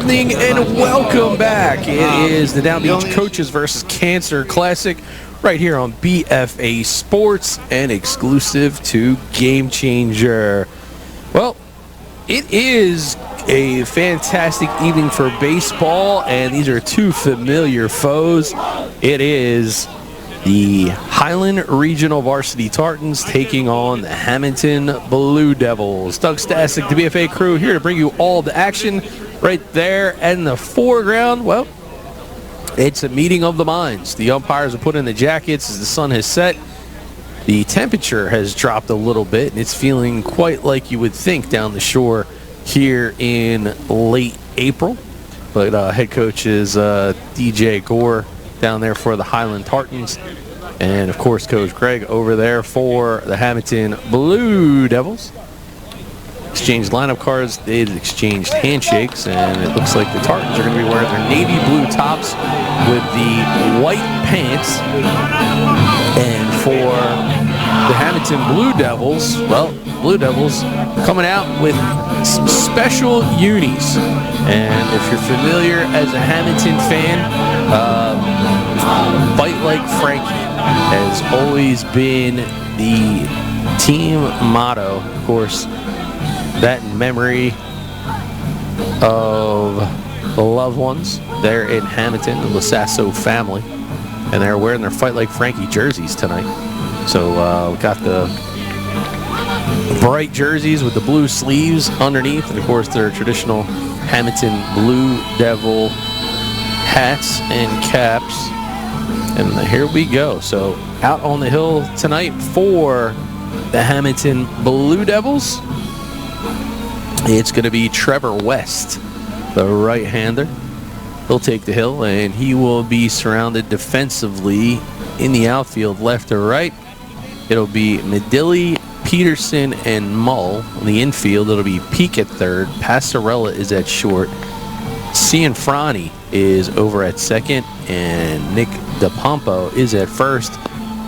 evening and welcome back. It is the Downbeach Coaches versus Cancer Classic right here on BFA Sports and exclusive to Game Changer. Well, it is a fantastic evening for baseball, and these are two familiar foes. It is the Highland Regional Varsity Tartans taking on the Hammonton Blue Devils. Doug Stasek, the BFA crew, here to bring you all the action. Right there in the foreground, well, it's a meeting of the minds. The umpires are put in the jackets as the sun has set. The temperature has dropped a little bit, and it's feeling quite like you would think down the shore here in late April. But head coach is DJ Gore down there for the Highland Tartans. And, of course, Coach Greg over there for the Hammonton Blue Devils. Exchanged lineup cards, they've exchanged handshakes, and it looks like the Tartans are going to be wearing their navy blue tops with the white pants. And for the Hammonton Blue Devils, well, Blue Devils coming out with some special unis. And if you're familiar as a Hammonton fan, Fight Like Frankie has always been the team motto, of course. That in memory of the loved ones there in Hammonton, the Lasasso family. And they're wearing their Fight Like Frankie jerseys tonight. So we got the bright jerseys with the blue sleeves underneath. And, of course, their traditional Hammonton Blue Devil hats and caps. And here we go. So out on the hill tonight for the Hammonton Blue Devils, it's going to be Trevor West, the right-hander. He'll take the hill, and he will be surrounded defensively in the outfield, left to right. It'll be Medilli, Peterson, and Mull. In the infield, it'll be Peak at third. Passarella is at short. Cianfrani is over at second, and Nick DePompo is at first.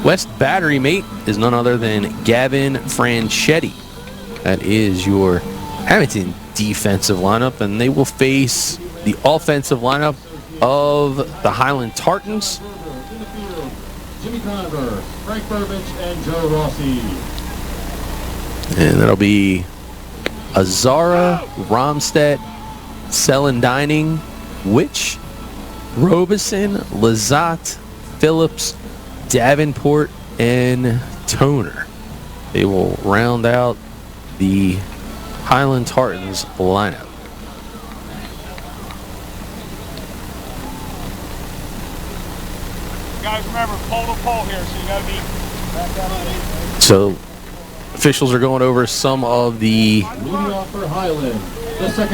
West battery mate is none other than Gavin Franchetti. That is your Hammonton defensive lineup, and they will face the offensive lineup of the Highland Tartans. Jimmy Conover, Frank Burbage, and Joe Rossi. And that'll be Azara, Romstedt, Dining, Witch, Robeson, Lazat, Phillips, Davenport, and Toner. They will round out the Highland Tartans lineup. Guys, remember, pole to pole here, so you got to be back down. So, officials are going over some of the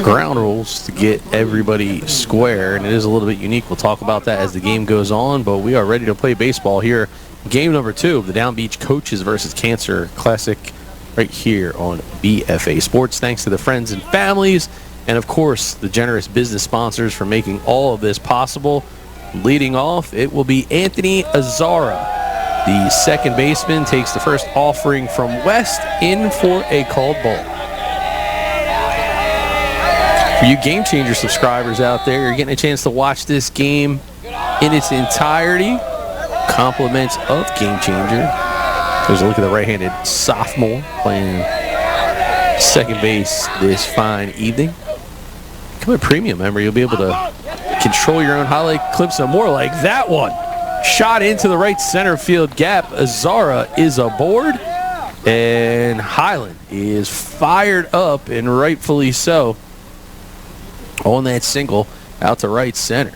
ground rules to get everybody square, and it is a little bit unique. We'll talk about that as the game goes on, but we are ready to play baseball here. Game number 2 of the Downbeach Coaches versus Cancer Classic right here on BFA Sports. Thanks to the friends and families, and of course the generous business sponsors for making all of this possible. Leading off, it will be Anthony Azara. The second baseman takes the first offering from West in for a called ball. For you Game Changer subscribers out there, you're getting a chance to watch this game in its entirety. Compliments of Game Changer. There's a look at the right-handed sophomore playing second base this fine evening. Become a premium member. You'll be able to control your own highlight clips and more like that one. Shot into the right center field gap. Azara is aboard. And Highland is fired up, and rightfully so, on that single out to right center.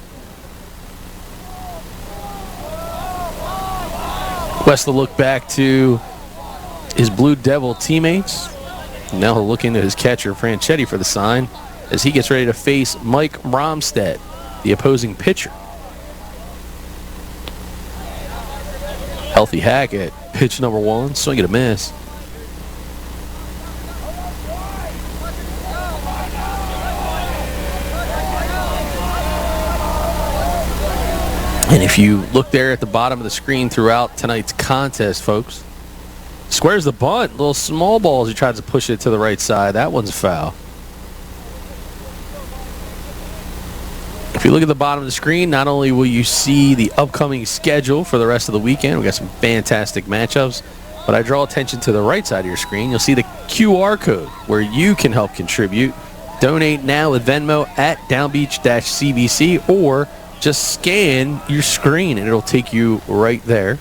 West will look back to his Blue Devil teammates. Now he'll look into his catcher, Franchetti, for the sign as he gets ready to face Mike Romstedt, the opposing pitcher. Healthy hack at pitch number 1, swing and a miss. And if you look there at the bottom of the screen throughout tonight's contest, folks, squares the bunt. Little small balls. He tries to push it to the right side. That one's a foul. If you look at the bottom of the screen, not only will you see the upcoming schedule for the rest of the weekend, we got some fantastic matchups, but I draw attention to the right side of your screen. You'll see the QR code where you can help contribute. Donate now with Venmo at Downbeach-CVC, or just scan your screen and it'll take you right there.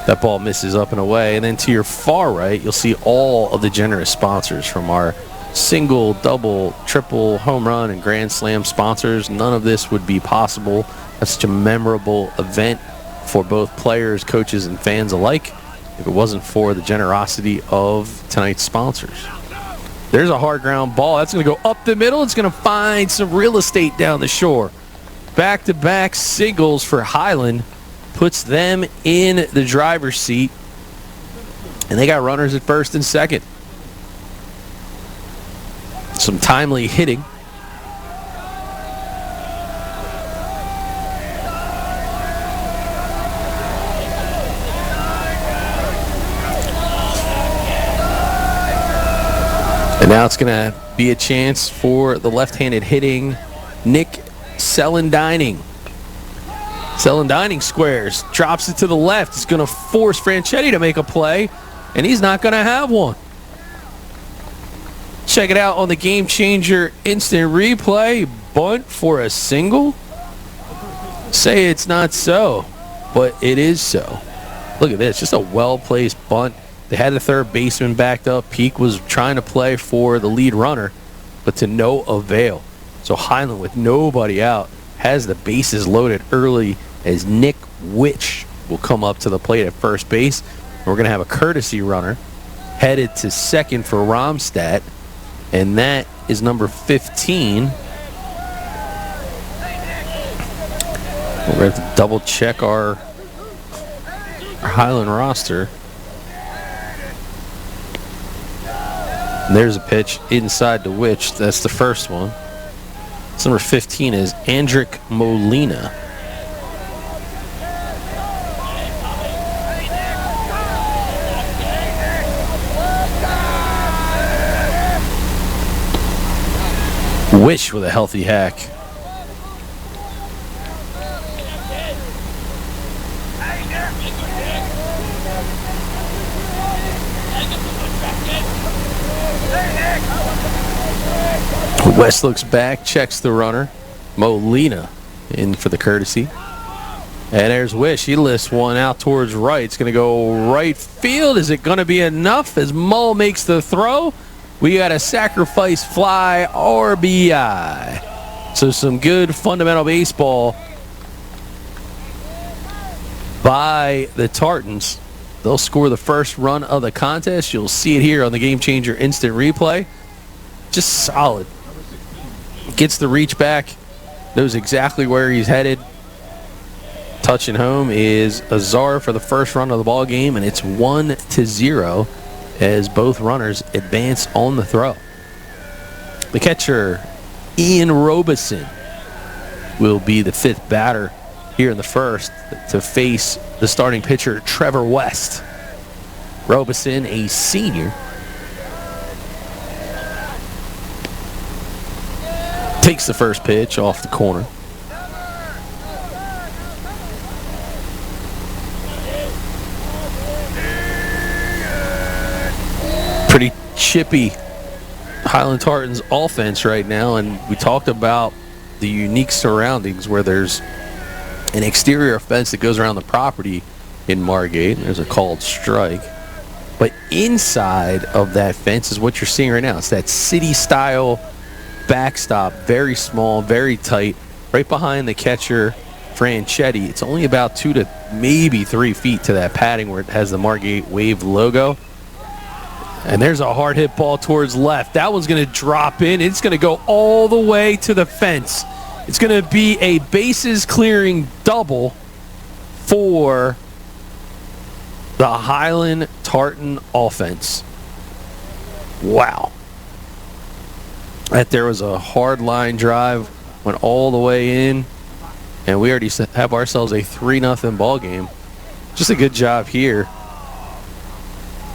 That ball misses up and away. And then to your far right, you'll see all of the generous sponsors from our single, double, triple, home run, and grand slam sponsors. None of this would be possible. That's such a memorable event for both players, coaches, and fans alike if it wasn't for the generosity of tonight's sponsors. There's a hard ground ball. That's going to go up the middle. It's going to find some real estate down the shore. Back-to-back singles for Highland puts them in the driver's seat. And they got runners at first and second. Some timely hitting. And now it's going to be a chance for the left-handed hitting Nick Celendining. Celendining squares, drops it to the left. It's going to force Franchetti to make a play, and he's not going to have one. Check it out on the Game Changer instant replay. Bunt for a single? Say it's not so, but it is so. Look at this, just a well-placed bunt. They had the third baseman backed up. Peak was trying to play for the lead runner, but to no avail. So Highland, with nobody out, has the bases loaded early as Nick Witch will come up to the plate at first base. And we're going to have a courtesy runner headed to second for Romstadt, and that is number 15. We're going to have to double check our Highland roster. And there's a pitch inside to Witch. That's the first one. It's number 15 is Andrick Molina. Wish with a healthy hack. West looks back, checks the runner. Molina in for the courtesy. And there's Wish. He lifts one out towards right. It's going to go right field. Is it going to be enough as Mull makes the throw? We got a sacrifice fly RBI. So some good fundamental baseball by the Tartans. They'll score the first run of the contest. You'll see it here on the Game Changer instant replay. Just solid. Gets the reach back. Knows exactly where he's headed. Touching home is Azar for the first run of the ball game, and it's 1-0 as both runners advance on the throw. The catcher, Ian Robeson, will be the fifth batter here in the first to face the starting pitcher, Trevor West. Robeson, a senior, takes the first pitch off the corner. Pretty chippy Highland Tartans offense right now, and we talked about the unique surroundings where there's an exterior fence that goes around the property in Margate. There's a called strike. But inside of that fence is what you're seeing right now. It's that city-style backstop, very small, very tight, right behind the catcher, Franchetti. It's only about 2 to maybe 3 feet to that padding where it has the Margate Wave logo. And there's a hard hit ball towards left. That one's going to drop in. It's going to go all the way to the fence. It's going to be a bases clearing double for the Highland Tartan offense. Wow. That there was a hard line drive, went all the way in, and we already have ourselves a 3-0 ball game. Just a good job here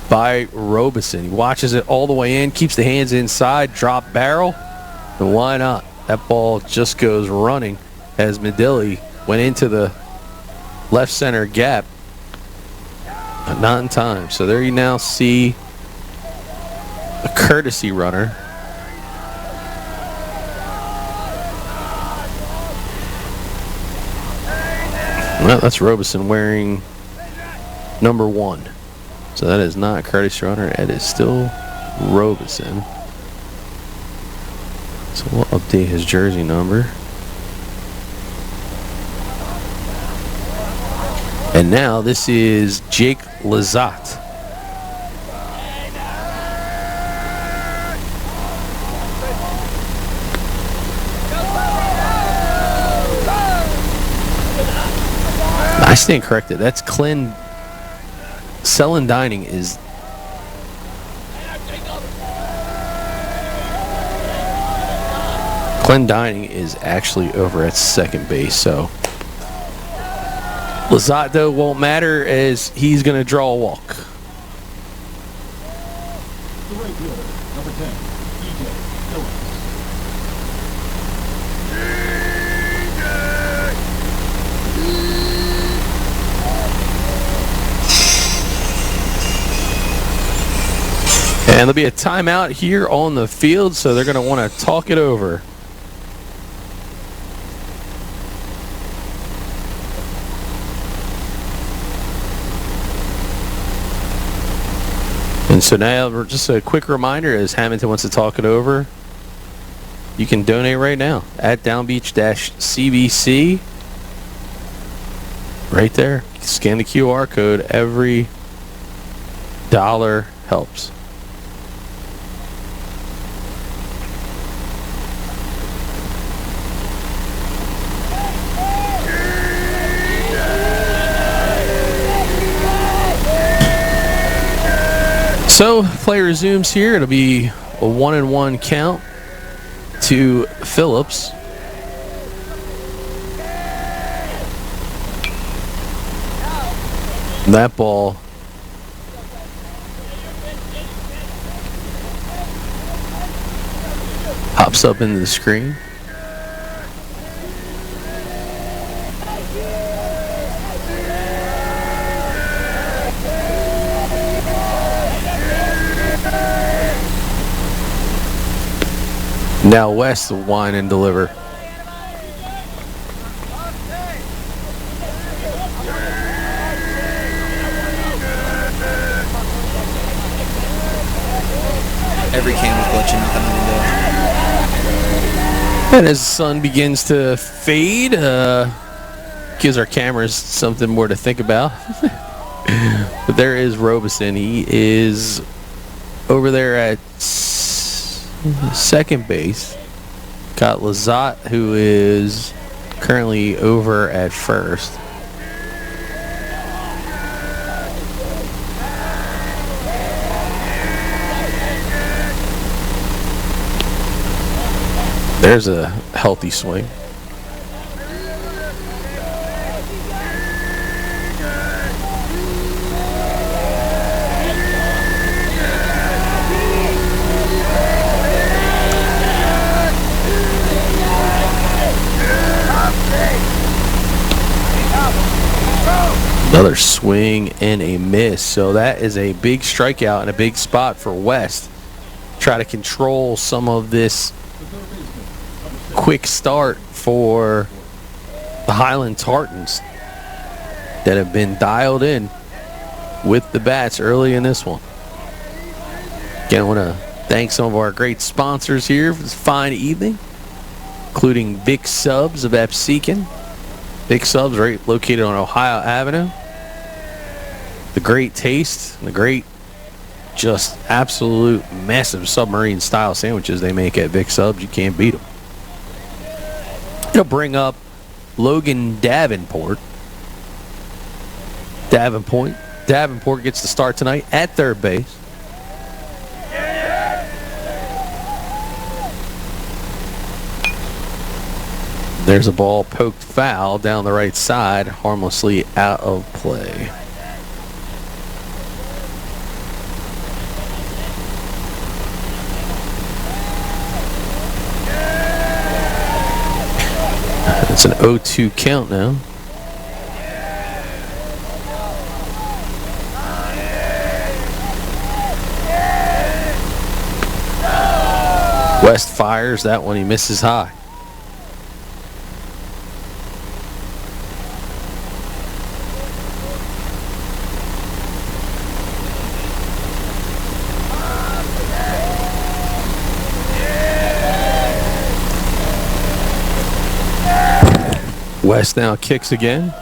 by Robeson. He watches it all the way in, keeps the hands inside, drop barrel, and why not? That ball just goes running as Medilli went into the left center gap, but not in time. So there you now see a courtesy runner. Well, that's Robeson wearing number 1. So that is not courtesy runner. It is still Robeson. So we'll update his jersey number. And now this is Jake Lazat. I stand corrected. That's Clint. Selling Dining is Clint Dining is actually over at second base. So Lazat though won't matter as he's going to draw a walk. The right fielder, number 10, And there'll be a timeout here on the field, so they're going to want to talk it over. And so now, just a quick reminder, as Hammonton wants to talk it over, you can donate right now at Downbeach-CVC. Right there. Scan the QR code. Every dollar helps. So play resumes here. It'll be a 1-1 count to Phillips. That ball pops up into the screen. Now West will whine and deliver. Every cam was glitching, nothing I can do. And as the sun begins to fade, gives our cameras something more to think about. But there is Robeson. He is over there at second base. Got Lazat, who is currently over at first. There's a healthy swing. Another swing and a miss. So that is a big strikeout and a big spot for West. Try to control some of this quick start for the Highland Tartans that have been dialed in with the bats early in this one. Again, I want to thank some of our great sponsors here for this fine evening, including Big Subs of Absecon. Big Subs right located on Ohio Avenue. The great taste and the great, just absolute massive submarine style sandwiches they make at Vic Subs. You can't beat them. It'll bring up Logan Davenport. Davenport gets the start tonight at third base. There's a ball poked foul down the right side, harmlessly out of play. It's an 0-2 count now. West fires that one. He misses high. West now kicks again.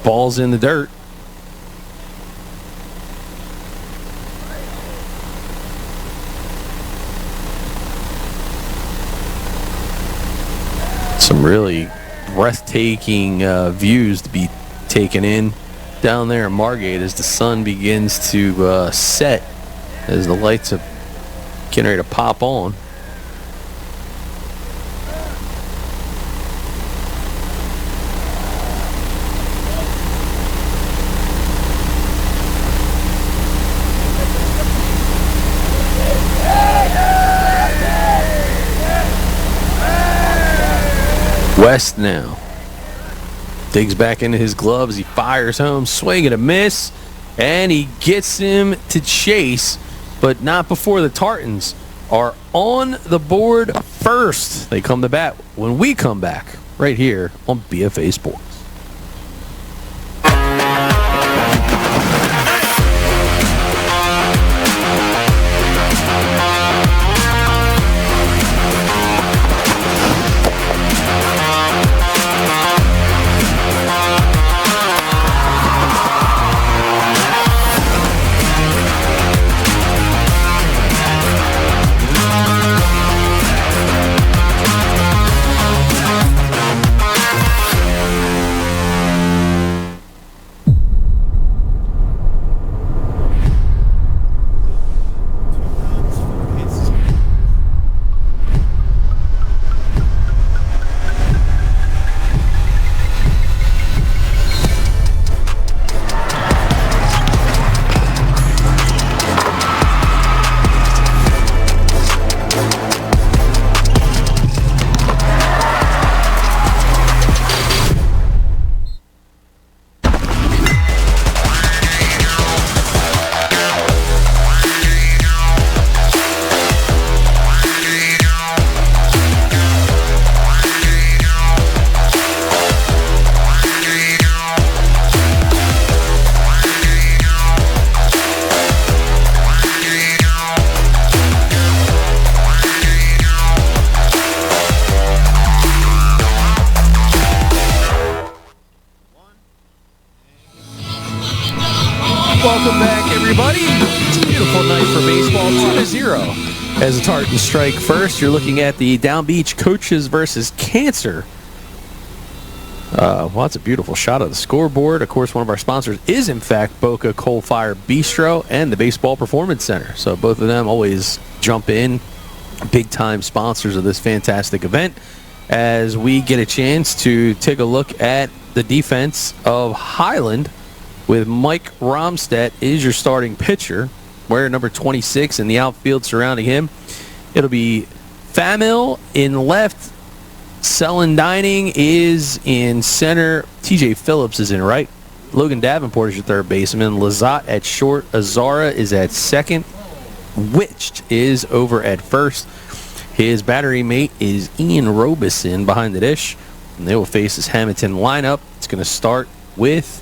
Ball's in the dirt. Some really breathtaking views to be taken in down there in Margate as the sun begins to set, as the lights are getting ready to pop on. West now digs back into his gloves. He fires home, swing and a miss, and he gets him to chase, but not before the Tartans are on the board first. They come to bat when we come back right here on BFA Sports. Welcome back, everybody. It's a beautiful night for baseball. 2-0 as the Tartans strike first. You're looking at the Downbeach Coaches versus Cancer. Well, that's a beautiful shot of the scoreboard. Of course, one of our sponsors is, in fact, Boca Coal Fire Bistro and the Baseball Performance Center. So both of them always jump in, big-time sponsors of this fantastic event, as we get a chance to take a look at the defense of Highland, with Mike Romstedt is your starting pitcher, wearing number 26 in the outfield surrounding him. It'll be Famil in left. Selin Dining is in center. TJ Phillips is in right. Logan Davenport is your third baseman. Lazat at short. Azara is at second. Witched is over at first. His battery mate is Ian Robeson behind the dish. And they will face this Hammonton lineup. It's going to start with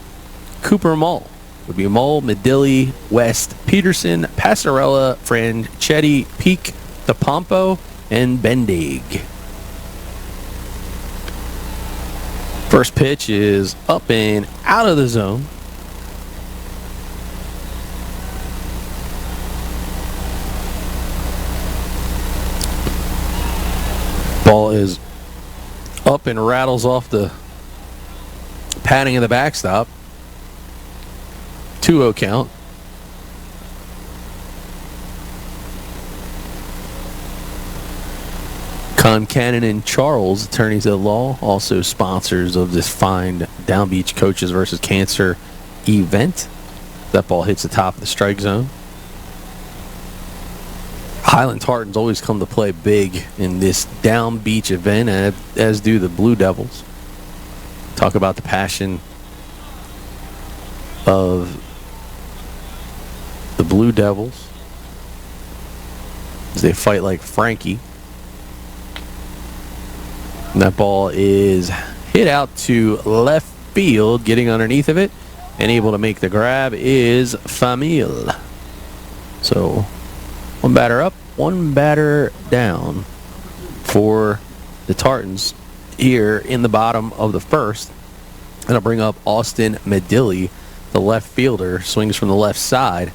Cooper Mull. Would be Mull, Medilli, West, Peterson, Passarella, Franchetti, Peak, DePompo, and Bendig. First pitch is up and out of the zone. Ball is up and rattles off the padding of the backstop. 2-0 count. Concannon and Charles, attorneys at law, also sponsors of this fine Downbeach Coaches versus Cancer event. That ball hits the top of the strike zone. Highland Tartans always come to play big in this Downbeach event, as do the Blue Devils. Talk about the passion of the Blue Devils as they fight like Frankie. And that ball is hit out to left field. Getting underneath of it and able to make the grab is Famille. So one batter up, one batter down for the Tartans here in the bottom of the first. And I'll bring up Austin Medilli, the left fielder, swings from the left side.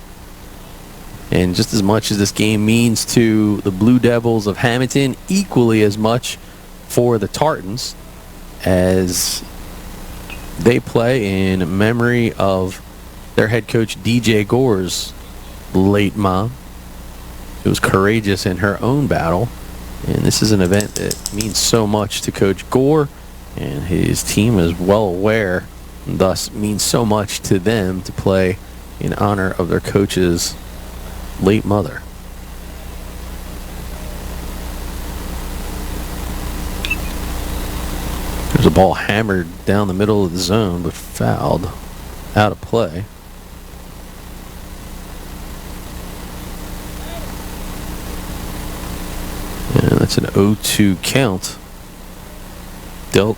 And just as much as this game means to the Blue Devils of Hammonton, equally as much for the Tartans as they play in memory of their head coach DJ Gore's late mom, who was courageous in her own battle. And this is an event that means so much to Coach Gore, and his team is well aware, and thus means so much to them to play in honor of their coach's late mother. There's a ball hammered down the middle of the zone, but fouled out of play. And that's an 0-2 count dealt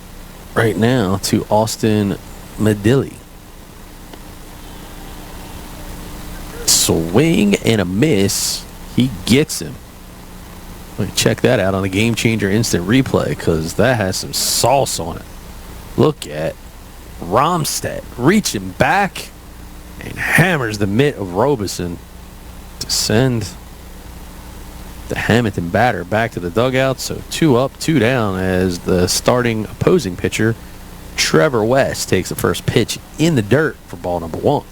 right now to Austin Medilli. Swing and a miss. He gets him. Check that out on the Game Changer Instant Replay, because that has some sauce on it. Look at Romstead reaching back and hammers the mitt of Robeson to send the Hammonton batter back to the dugout. So 2 up, 2 down as the starting opposing pitcher, Trevor West, takes the first pitch in the dirt for ball number 1.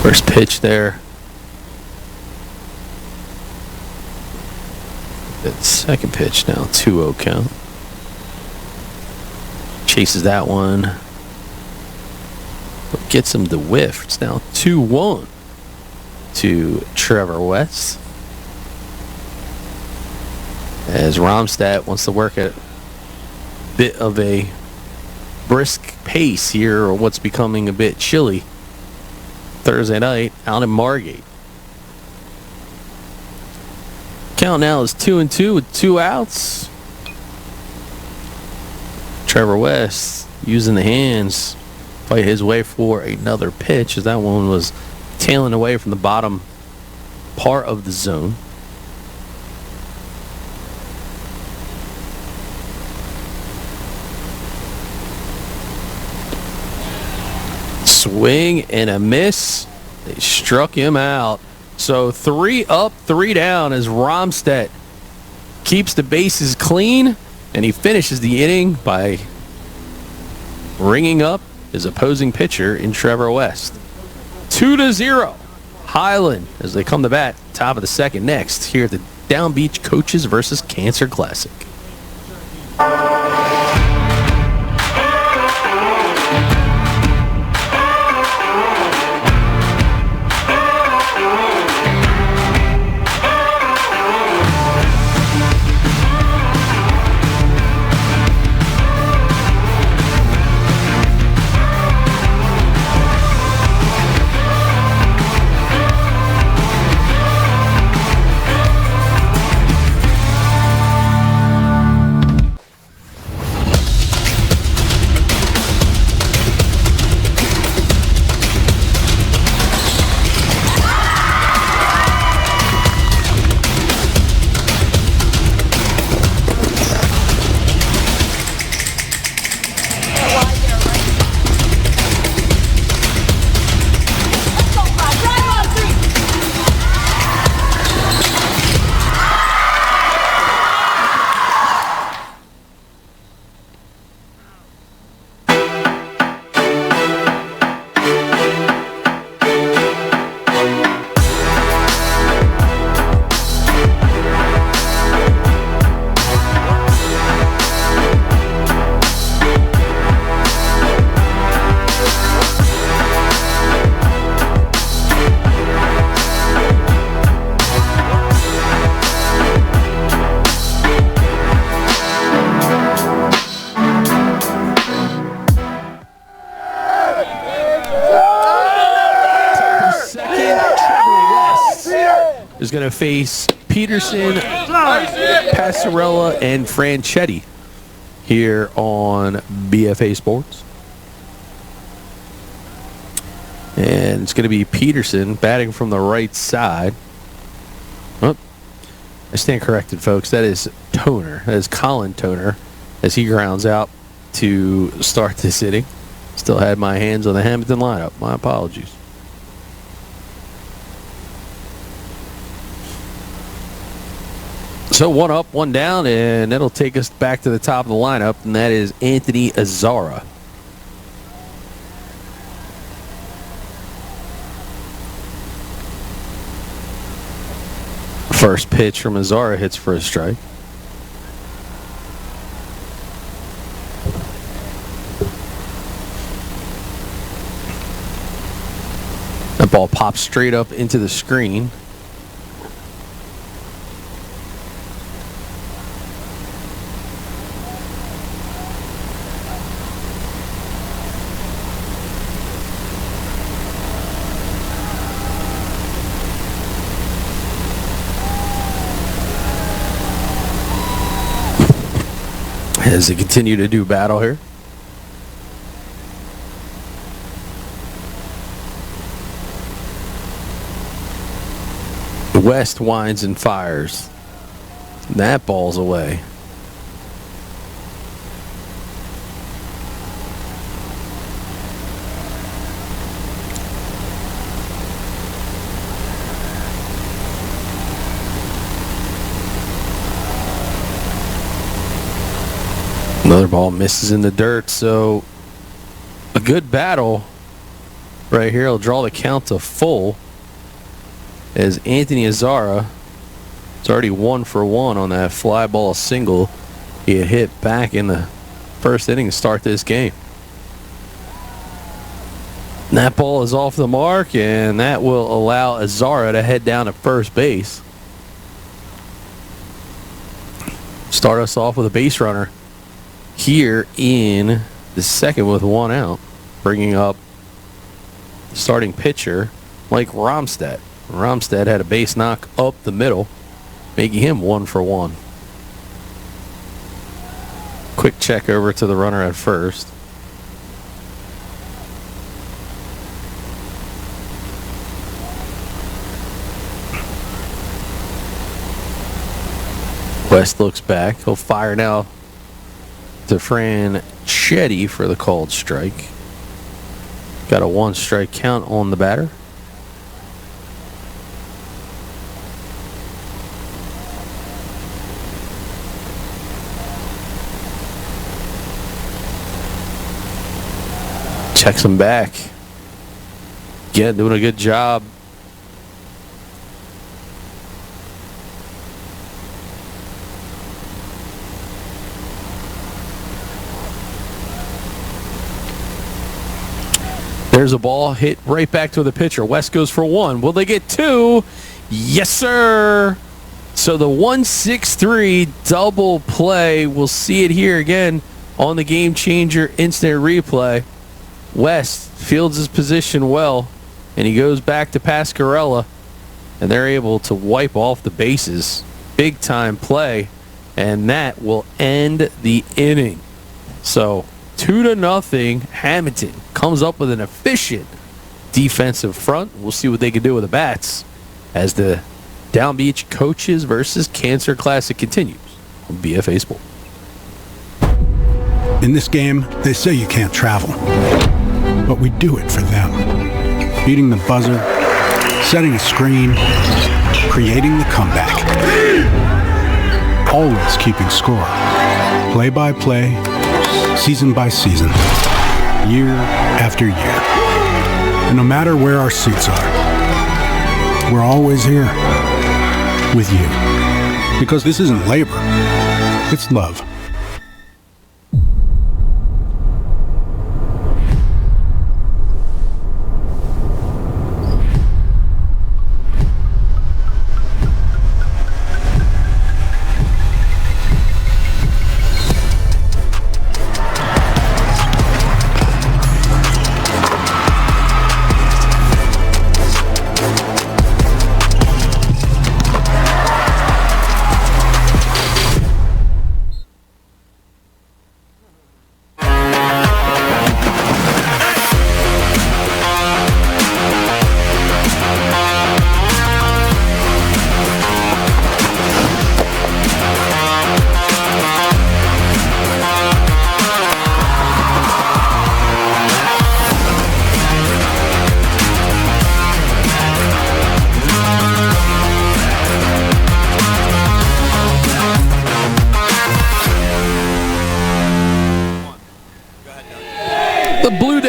First pitch there. That second pitch now, 2-0 count. Chases that one. But gets him to whiff. It's now 2-1 to Trevor West. As Romstead wants to work at a bit of a brisk pace here, or what's becoming a bit chilly Thursday night out in Margate. Count now is 2-2 with 2 outs. Trevor West using the hands, fight his way for another pitch, as that one was tailing away from the bottom part of the zone. Swing and a miss. They struck him out. So 3 up, 3 down as Romstead keeps the bases clean, and he finishes the inning by ringing up his opposing pitcher in Trevor West. 2-0. Highland as they come to bat, top of the second next here at the Downbeach Coaches versus Cancer Classic. is going to face Peterson, Passarella, and Franchetti here on BFA Sports. And it's going to be Peterson batting from the right side. Oh, I stand corrected, folks. That is Toner. That is Colin Toner as he grounds out to start this inning. Still had my hands on the Hammonton lineup. My apologies. So 1 up, 1 down, and that'll take us back to the top of the lineup, and that is Anthony Azara. First pitch from Azara hits for a strike. That ball pops straight up into the screen. As they continue to do battle here. West winds and fires. That ball's away. Another ball misses in the dirt, so a good battle right here. Will draw the count to full as Anthony Azara is already 1 for 1 on that fly ball single he had hit back in the first inning to start this game. And that ball is off the mark, and that will allow Azara to head down to first base. Start us off with a base runner here in the second with 1 out, bringing up the starting pitcher, Mike Romstead. Romstead had a base knock up the middle, making him 1 for 1. Quick check over to the runner at first. West looks back. He'll fire now to Franchetti for the called strike. Got a 1 strike count on the batter. Checks him back. Again, doing a good job. There's a ball hit right back to the pitcher. West goes for 1. Will they get 2? Yes, sir. So the 1-6-3 double play. We'll see it here again on the Game Changer instant replay. West fields his position well, and he goes back to Pascarella, and they're able to wipe off the bases. Big time play, and that will end the inning. So 2-0, Hammonton comes up with an efficient defensive front. We'll see what they can do with the bats as the Downbeach Coaches versus Cancer Classic continues on BFA Sport. In this game, they say you can't travel, but we do it for them. Beating the buzzer, setting a screen, creating the comeback. Always keeping score. Play by play, season by season, year after year. And no matter where our seats are, we're always here with you. Because this isn't labor, it's love.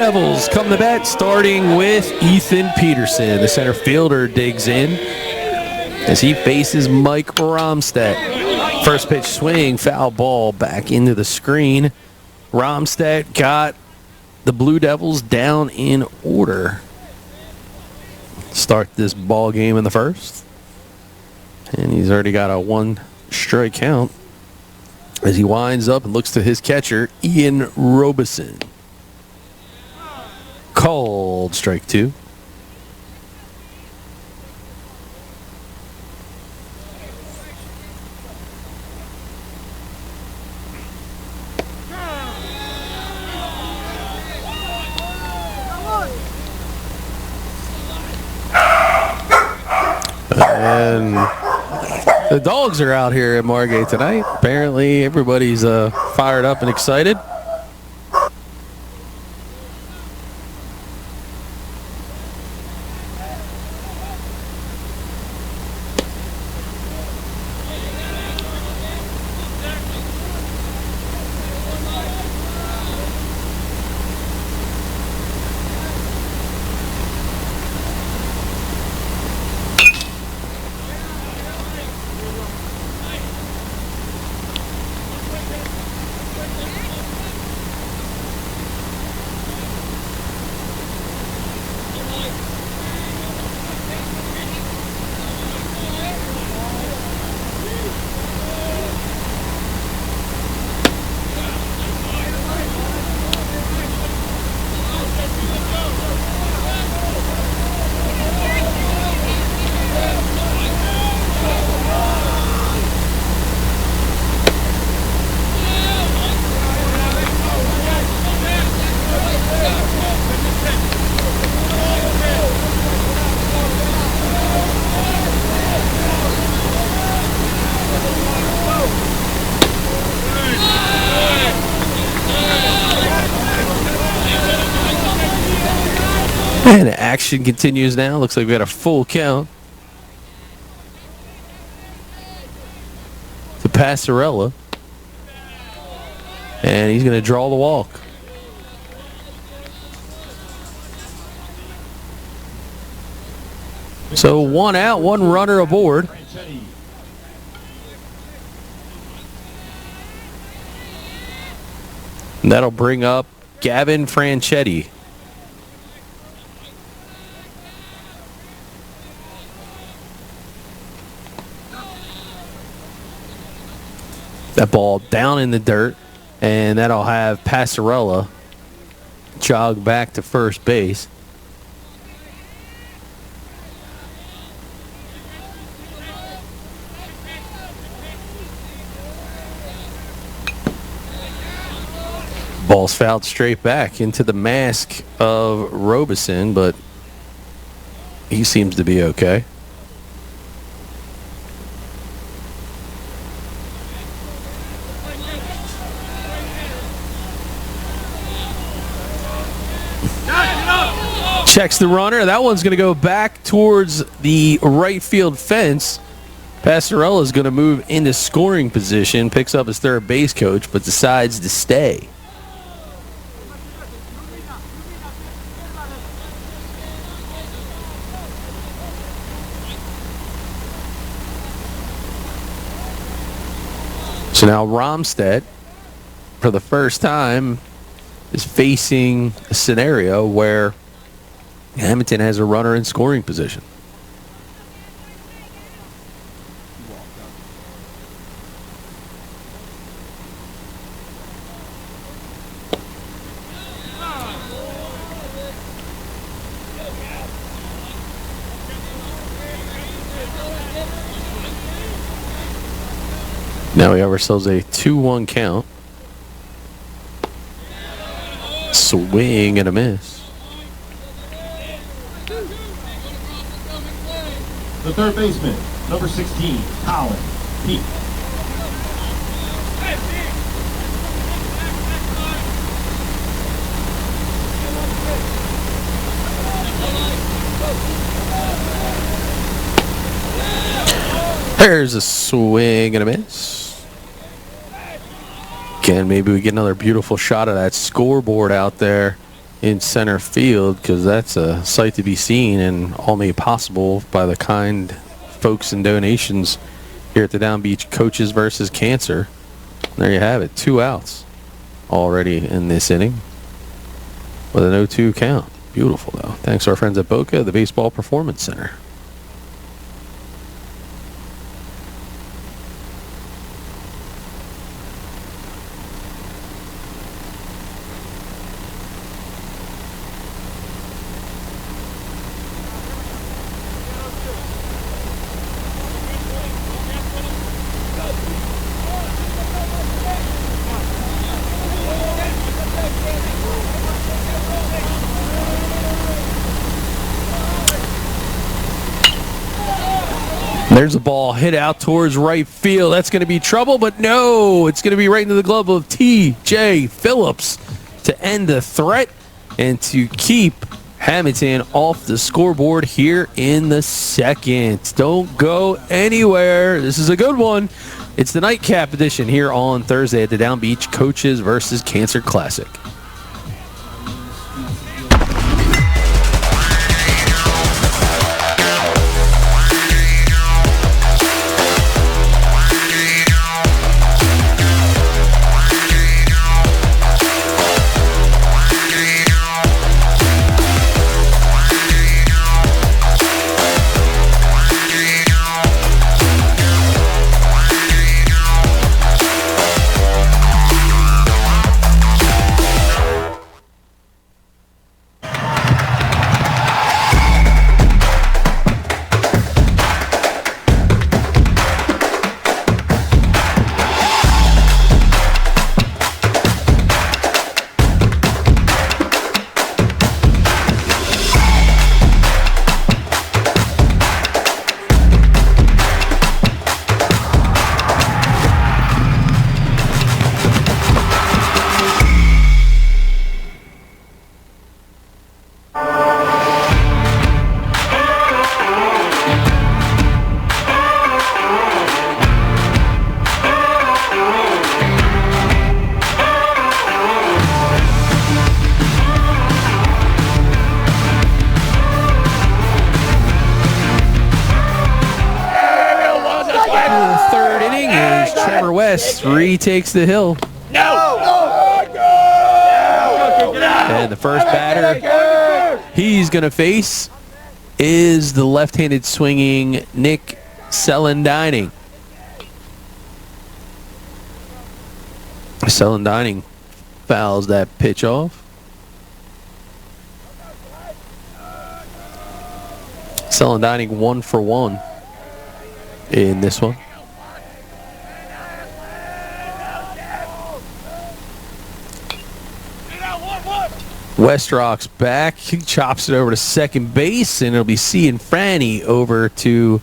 Devils come to bat, starting with Ethan Peterson. The center fielder digs in as he faces Mike Romstedt. First pitch swing, foul ball back into the screen. Romstedt got the Blue Devils down in order. Start this ball game in the first. And he's already got a 1-strike count as he winds up and looks to his catcher, Ian Robeson. Called strike 2. And the dogs are out here at Margate tonight. Apparently everybody's fired up and excited. And action continues now. Looks like we got a full count to Passarella. And he's going to draw the walk. So 1 out, 1 runner aboard. And that'll bring up Gavin Franchetti. That ball down in the dirt, and that'll have Passarella jog back to first base. Ball's fouled straight back into the mask of Robeson, but he seems to be okay. Checks the runner. That one's going to go back towards the right field fence. Passarella is going to move into scoring position, picks up his third base coach, but decides to stay. So now Romstedt, for the first time, is facing a scenario where Hammonton has a runner in scoring position. Now we have ourselves a 2-1 count. Swing and a miss. The third baseman, number 16, Highland, Pete. There's a swing and a miss. Again, maybe we get another beautiful shot of that scoreboard out there in center field, because that's a sight to be seen and all made possible by the kind folks and donations here at the Downbeach Coaches versus Cancer. There you have it. 2 outs already in this inning with an 0-2 count. Beautiful, though. Thanks to our friends at Boca, the Baseball Performance Center. There's a ball hit out towards right field. That's going to be trouble, but no, it's going to be right into the glove of T.J. Phillips to end the threat and to keep Hammonton off the scoreboard here in the second. Don't go anywhere. This is a good one. It's the nightcap edition here on Thursday at the Downbeach Coaches versus Cancer Classic. Retakes the hill. And the first batter he's going to face is the left-handed swinging Nick Celendining. Celendining fouls that pitch off. Celendining 1 for 1 in this one. Westrock's back. He chops it over to second base, and it'll be C and Franny over to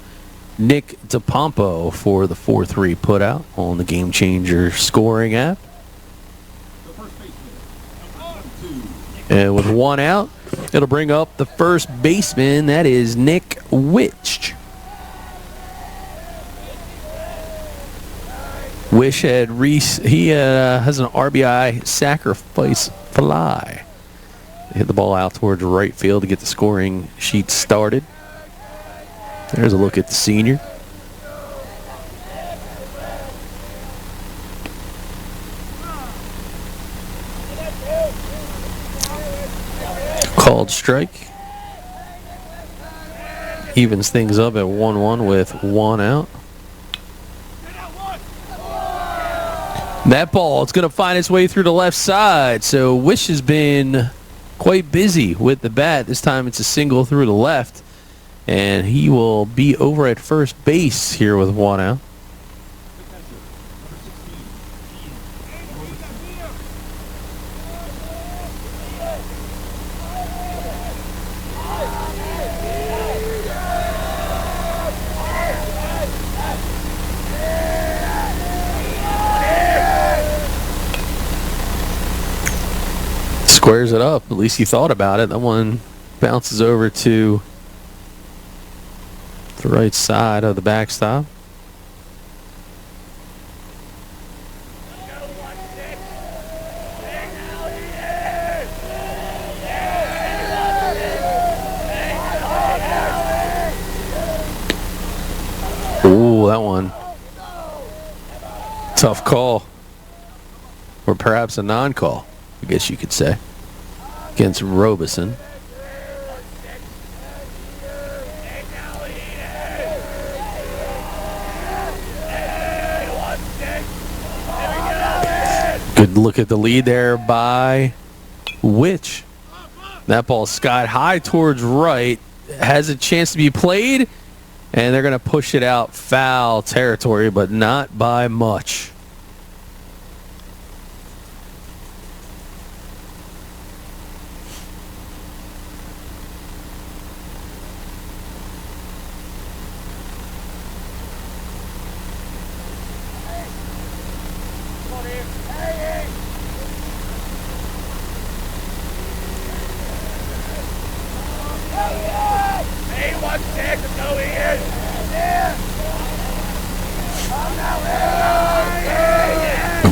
Nick DePompo for the 4-3 putout on the Game Changer scoring app. And with 1 out, it'll bring up the first baseman. That is Nick Witch. Wish has an RBI sacrifice fly. Hit the ball out towards right field to get the scoring sheet started. There's a look at the senior. Called strike. Evens things up at 1-1 with 1 out. That ball, it's going to find its way through the left side. So Wish has been quite busy with the bat. This time it's a single through the left, and he will be over at first base here with 1 out. Squares it up. At least he thought about it. That one bounces over to the right side of the backstop. Oh, that one. Tough call. Or perhaps a non-call, I guess you could say, against Robeson. Good look at the lead there by Witch. That ball skied high towards right. Has a chance to be played. And they're going to push it out foul territory, but not by much.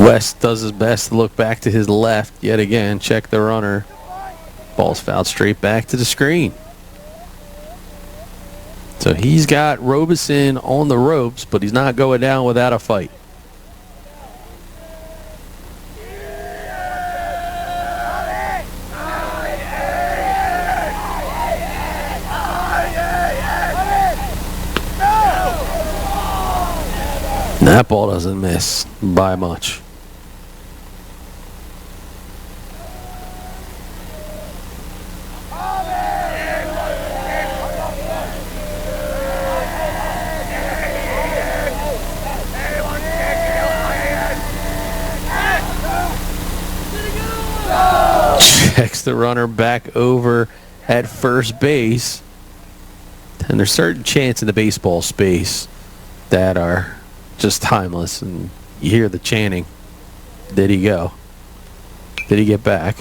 West does his best to look back to his left yet again. Check the runner. Ball's fouled straight back to the screen. So he's got Robeson on the ropes, but he's not going down without a fight. That ball doesn't miss by much. Checks the runner back over at first base. And there's certain chants in the baseball space that are just timeless, and you hear the chanting. Did he go? Did he get back?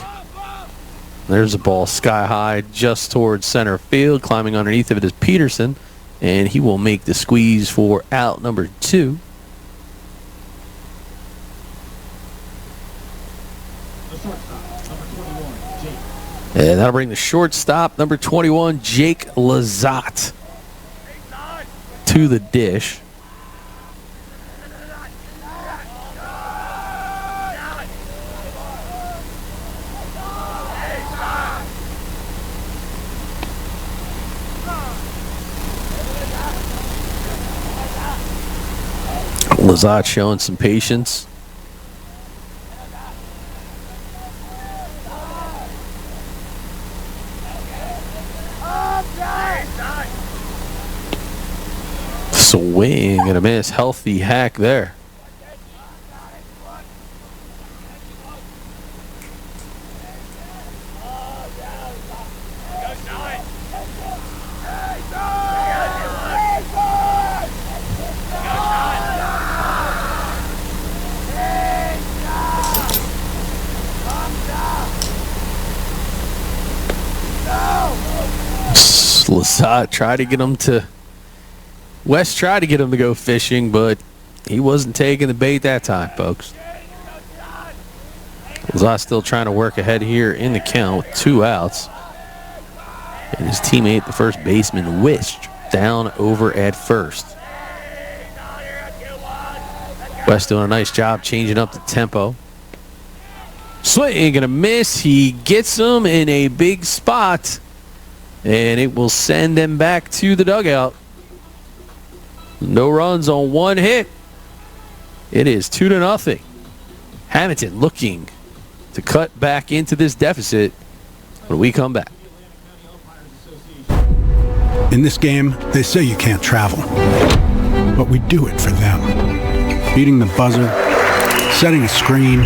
There's a ball sky high just towards center field. Climbing underneath of it is Peterson, and he will make the squeeze for out number 2. And that'll bring the shortstop, number 21, Jake Lazat, to the dish. Lazat showing some patience. Swing and a miss. Healthy hack there. Lazat tried to get him to... West tried to get him to go fishing, but he wasn't taking the bait that time, folks. Lazat still trying to work ahead here in the count with 2 outs. And his teammate, the first baseman, Wish, down over at first. West doing a nice job changing up the tempo. Swing and a miss. He gets him in a big spot, and it will send them back to the dugout. No runs on 1 hit. It is 2-0. Hammonton looking to cut back into this deficit when we come back. In this game, they say you can't travel, but we do it for them. Beating the buzzer, setting a screen,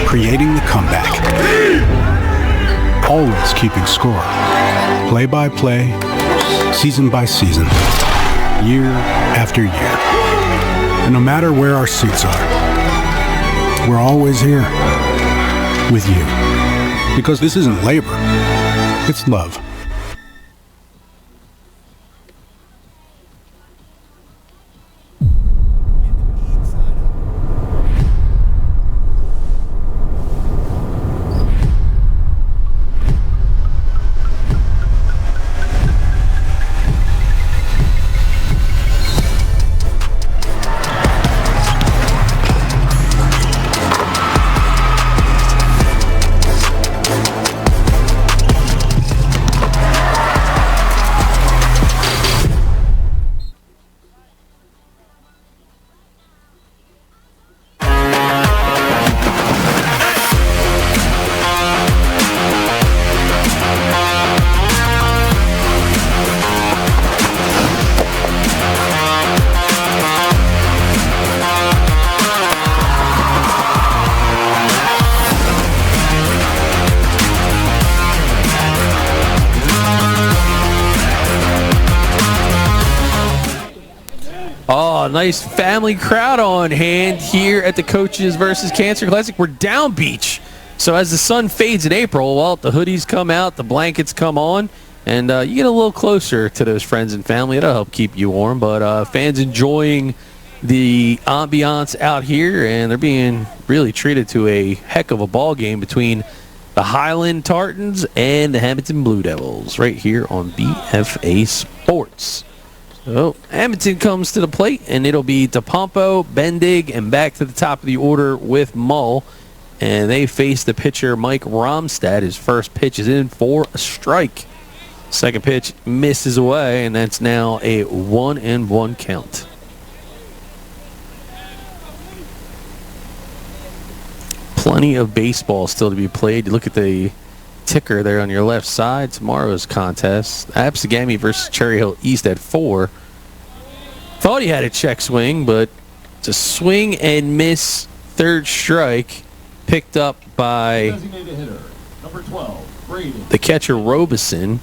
creating the comeback. Always keeping score. Play by play, season by season, year after year. And no matter where our seats are, we're always here with you. Because this isn't labor, it's love. Oh, nice family crowd on hand here at the Coaches versus Cancer Classic. We're Downbeach. So as the sun fades in April, well, the hoodies come out, the blankets come on, and you get a little closer to those friends and family. It'll help keep you warm. But fans enjoying the ambiance out here, and they're being really treated to a heck of a ball game between the Highland Tartans and the Hammonton Blue Devils right here on BFA Sports. So Hammonton comes to the plate, and it'll be DePompo, Bendig, and back to the top of the order with Mull. And they face the pitcher, Mike Romstad. His first pitch is in for a strike. Second pitch misses away, and that's now a 1-1 count. Plenty of baseball still to be played. You look at the ticker there on your left side. Tomorrow's contest, Absegami versus Cherry Hill East at 4. Thought he had a check swing, but it's a swing and miss third strike picked up by Designated hitter, number 12, Brady. the catcher Robeson,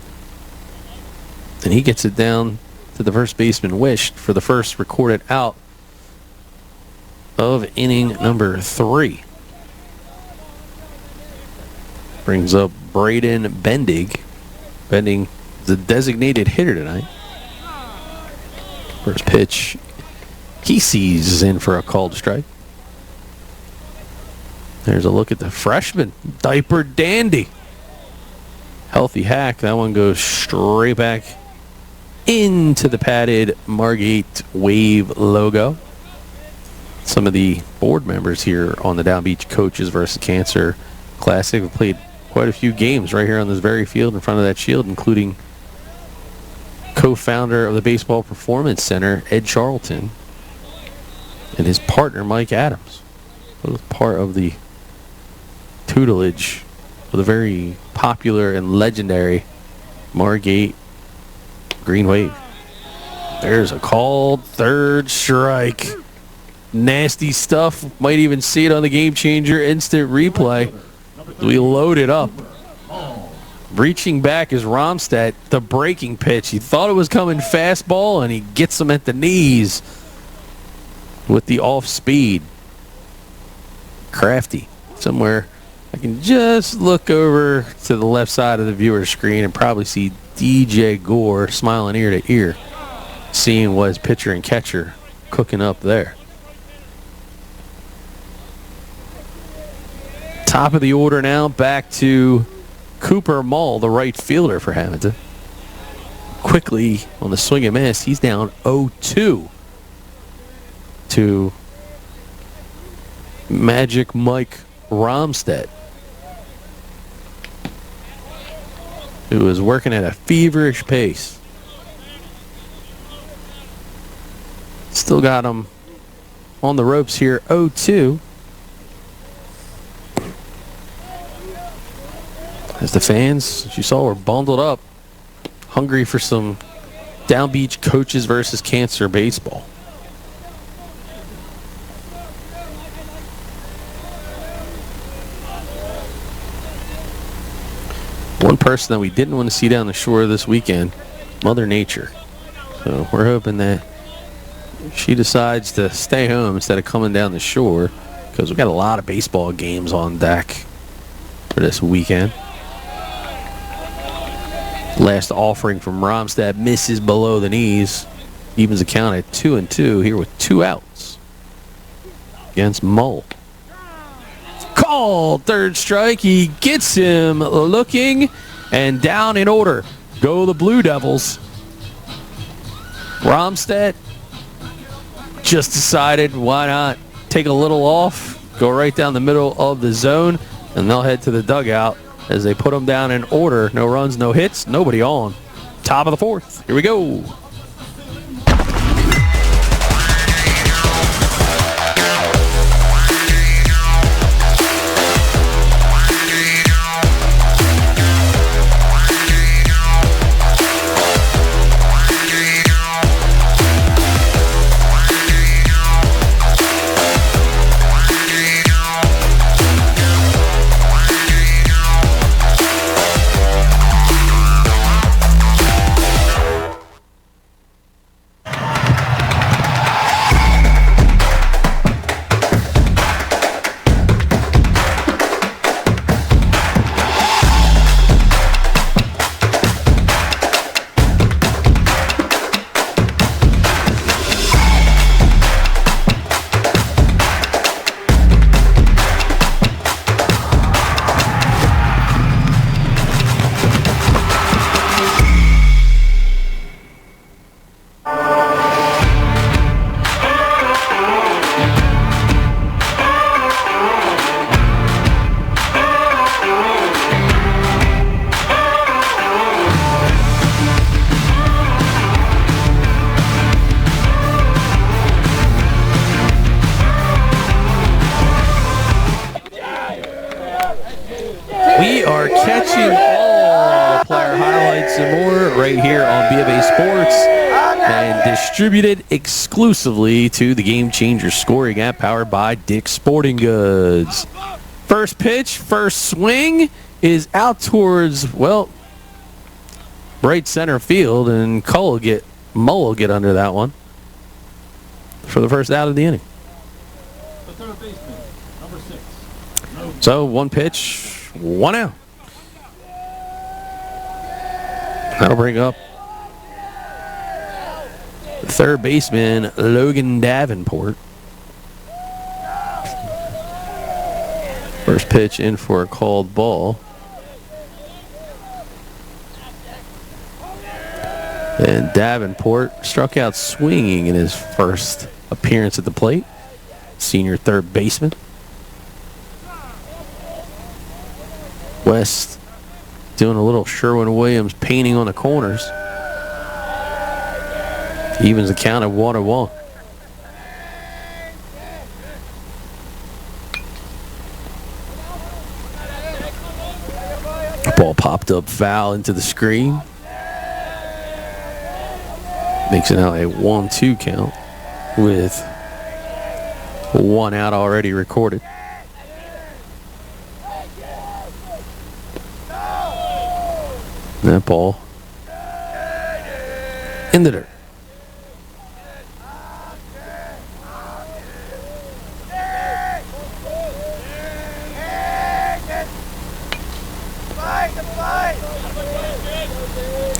and he gets it down to the first baseman Wish for the first recorded out of inning number 3. Brings up Braden Bendig. Bendig is the designated hitter tonight. First pitch he sees in for a called strike. There's a look at the freshman, Diaper Dandy. Healthy hack. That one goes straight back into the padded Margate Wave logo. Some of the board members here on the Downbeach Coaches versus Cancer Classic have played quite a few games right here on this very field in front of that shield, including co-founder of the Baseball Performance Center, Ed Charlton, and his partner, Mike Adams. Both part of the tutelage of the very popular and legendary Margate Green Wave. There's a called third strike. Nasty stuff. Might even see it on the Game Changer instant replay. We load it up. Reaching back is Romstad, the breaking pitch. He thought it was coming fastball, and he gets him at the knees with the off speed. Crafty. Somewhere I can just look over to the left side of the viewer screen and probably see DJ Gore smiling ear to ear, seeing what his pitcher and catcher cooking up there. Top of the order now, back to Cooper Mull, the right fielder for Hammonton. Quickly on the swing and miss, he's down 0-2 to Magic Mike Romstad, who is working at a feverish pace. Still got him on the ropes here, 0-2. As the fans, as you saw, were bundled up, hungry for some Downbeach Coaches versus Cancer baseball. One person that we didn't want to see down the shore this weekend, Mother Nature. So we're hoping that she decides to stay home instead of coming down the shore, because we've got a lot of baseball games on deck for this weekend. Last offering from Romstad misses below the knees. Evens the count at 2-2 here with 2 outs against Mull. Called third strike. He gets him looking, and down in order go the Blue Devils. Romstad just decided, why not take a little off, go right down the middle of the zone, and they'll head to the dugout as they put them down in order. No runs, no hits, nobody on. Top of the fourth. Here we go. right here on BFA Sports and distributed exclusively to the Game Changer Scoring app powered by Dick's Sporting Goods. First pitch, first swing is out towards, well, right center field, and Mull will get under that one for the first out of the inning. The third baseman, number 6. So 1 pitch, 1 out. That'll bring up third baseman Logan Davenport. First pitch in for a called ball. And Davenport struck out swinging in his first appearance at the plate. Senior third baseman. West doing a little Sherwin-Williams painting on the corners. Evens the count at 1-1. Ball popped up foul into the screen. Makes it now a 1-2 count with 1 out already recorded. That ball in the dirt.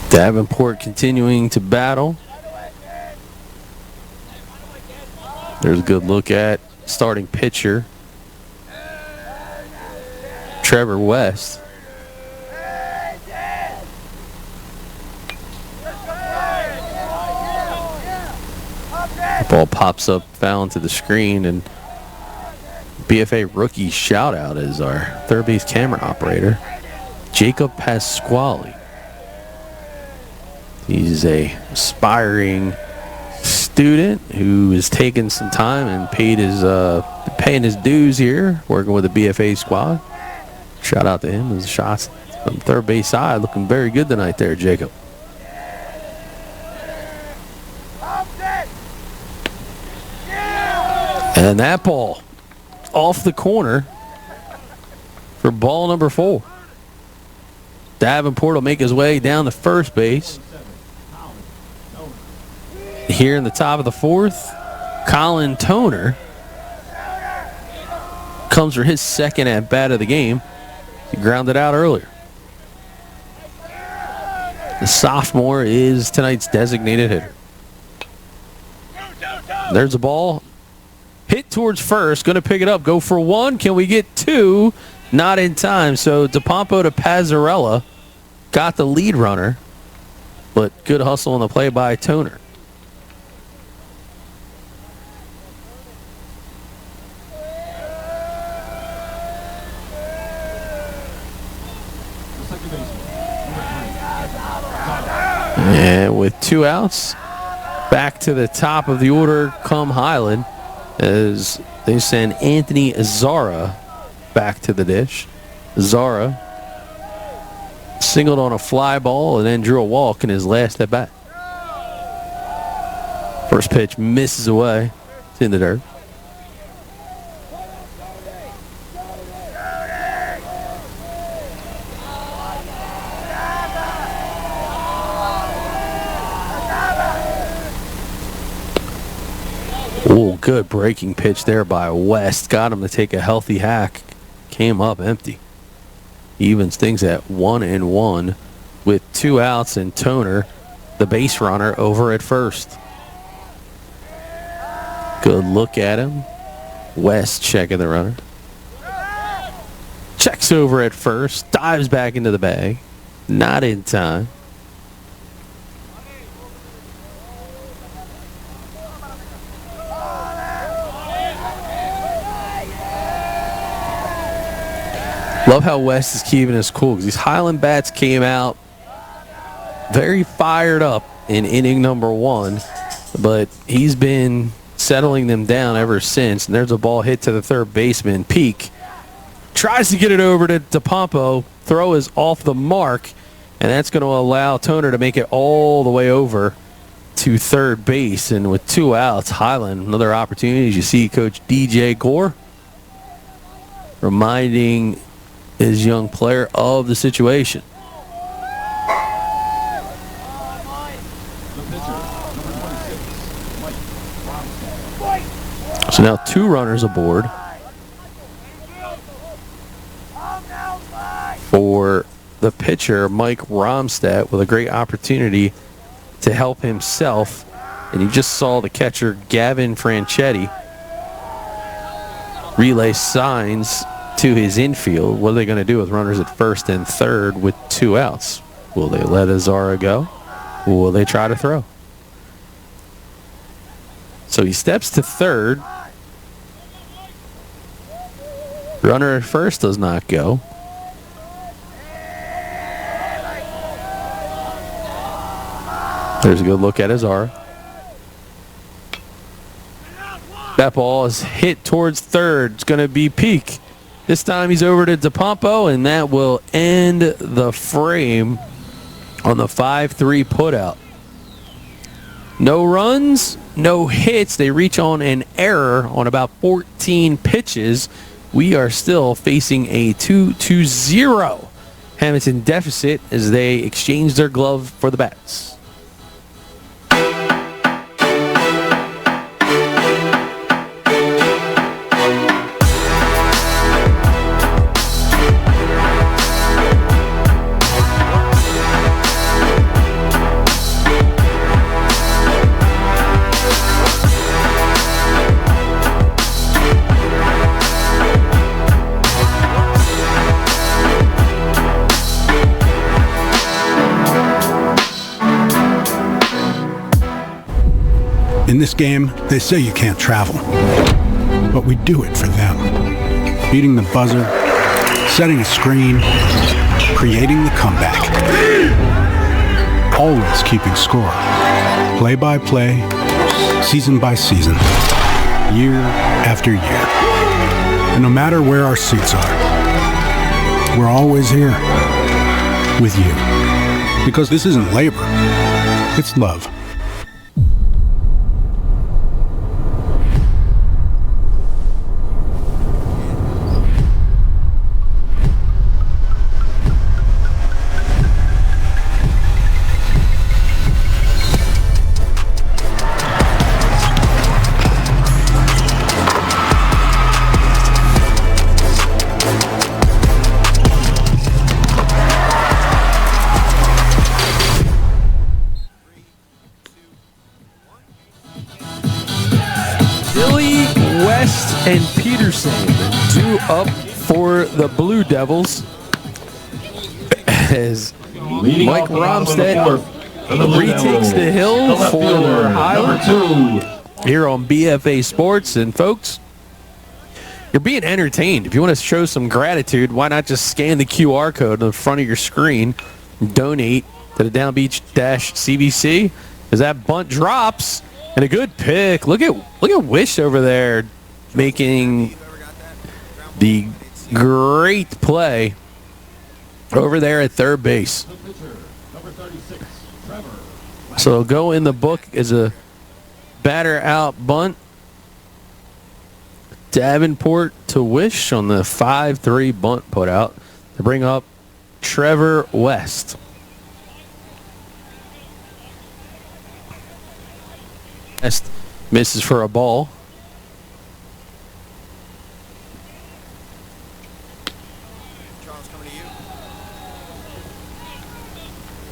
Davenport continuing to battle. There's a good look at starting pitcher Trevor West. The ball pops up, foul into the screen, and BFA rookie shout out is our third base camera operator, Jacob Pasquale. He's a aspiring student who has taken some time and paying his dues here, working with the BFA squad. Shout out to him. His shots from third base side looking very good tonight there, Jacob. And that ball off the corner for ball number 4. Davenport will make his way down to first base. Here in the top of the 4th, Colin Toner comes for his second at bat of the game. He grounded out earlier. The sophomore is tonight's designated hitter. There's a ball. Hit towards first. Going to pick it up. Go for 1. Can we get 2? Not in time. So DePompo to Pazzarella got the lead runner. But good hustle on the play by Toner. And with 2 outs, back to the top of the order come Highland as they send Anthony Zara back to the dish. Zara singled on a fly ball and then drew a walk in his last at bat. First pitch misses away. It's in the dirt. Oh, good breaking pitch there by West. Got him to take a healthy hack. Came up empty. Evens things at 1-1 with 2 outs and Toner, the base runner, over at first. Good look at him. West checking the runner. Checks over at first. Dives back into the bag. Not in time. Love how West is keeping us cool because these Highland bats came out very fired up in inning number 1, but he's been settling them down ever since. And there's a ball hit to the third baseman. Peak tries to get it over to DePompo. Throw is off the mark, And that's going to allow Toner to make it all the way over to third base. And with 2 outs, Highland, another opportunity. As you see Coach DJ Gore reminding his young player of the situation. So now 2 runners aboard for the pitcher, Mike Romstedt, with a great opportunity to help himself. And you just saw the catcher, Gavin Franchetti, relay signs to his infield. What are they going to do with runners at first and third with 2 outs? Will they let Azara go? Or will they try to throw? So he steps to third. Runner at first does not go. There's a good look at Azara. That ball is hit towards third. It's going to be Peak. This time he's over to DePompo, and that will end the frame on the 5-3 putout. No runs, no hits. They reach on an error on about 14 pitches. We are still facing a 2-0 Hammonton deficit as they exchange their glove for the bats. In this game, they say you can't travel, but we do it for them. Beating the buzzer, setting a screen, creating the comeback. Always keeping score. Play by play, season by season, year after year. And no matter where our seats are, we're always here with you. Because this isn't labor, it's love. And Peterson due up for the Blue Devils as Mike Romstedt retakes the hill for Highland here on BFA Sports. And folks, you're being entertained. If you want to show some gratitude, why not just scan the QR code on the front of your screen and donate to the Downbeach CVC as that bunt drops. And a good pick. Look at Wish over there making the great play over there at third base. So it'll go in the book as a batter out bunt. Davenport to Wish on the 5-3 bunt put out to bring up Trevor West. West misses for a ball.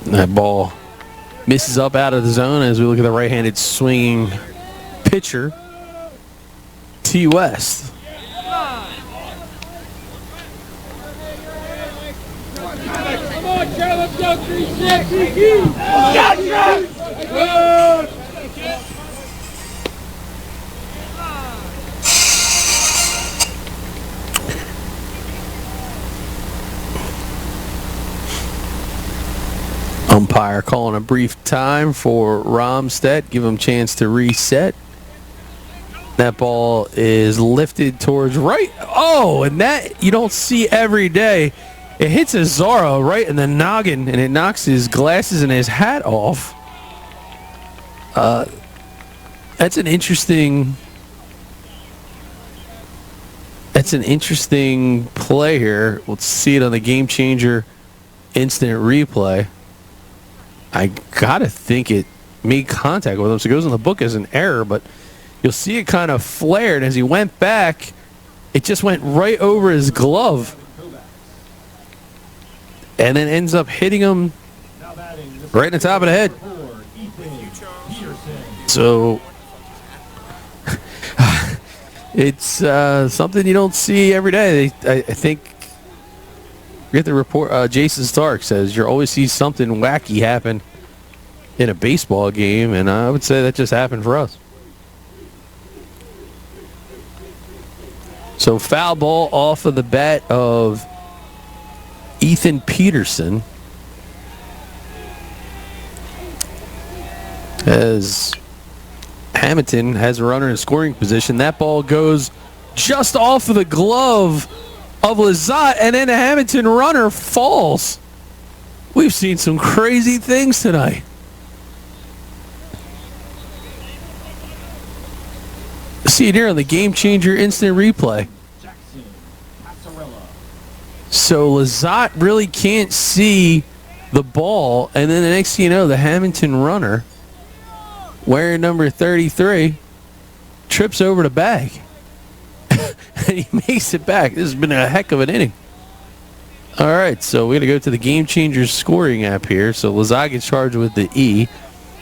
That ball misses up out of the zone as we look at the right-handed swinging pitcher, T. West. Come on, Charlie, let's go 3-6. Gotcha! Umpire calling a brief time for Romstedt. Give him a chance to reset. That ball is lifted towards right. Oh, and that you don't see every day It hits Azaro right in the noggin, and it knocks his glasses and his hat off. That's an interesting play here. Let's see it on the Game Changer instant replay. I gotta think it made contact with him, so it goes in the book as an error, but you'll see it kind of flared. As he went back, it just went right over his glove and then ends up hitting him right in the top of the head. So it's something you don't see every day. I think we get the report. Jason Stark says you always see something wacky happen in a baseball game, and I would say that just happened for us. So foul ball off of the bat of Ethan Peterson, as Hammonton has a runner in scoring position. That ball goes just off of the glove of Lizotte, and then the Hammonton runner falls. We've seen some crazy things tonight. See it here on the Game Changer instant replay. So Lizotte really can't see the ball, and then the next thing you know, the Hammonton runner, wearing number 33, trips over the bag. And he makes it back. This has been a heck of an inning. All right, so we're going to go to the Game Changer scoring app here. So Lizotte gets charged with the E.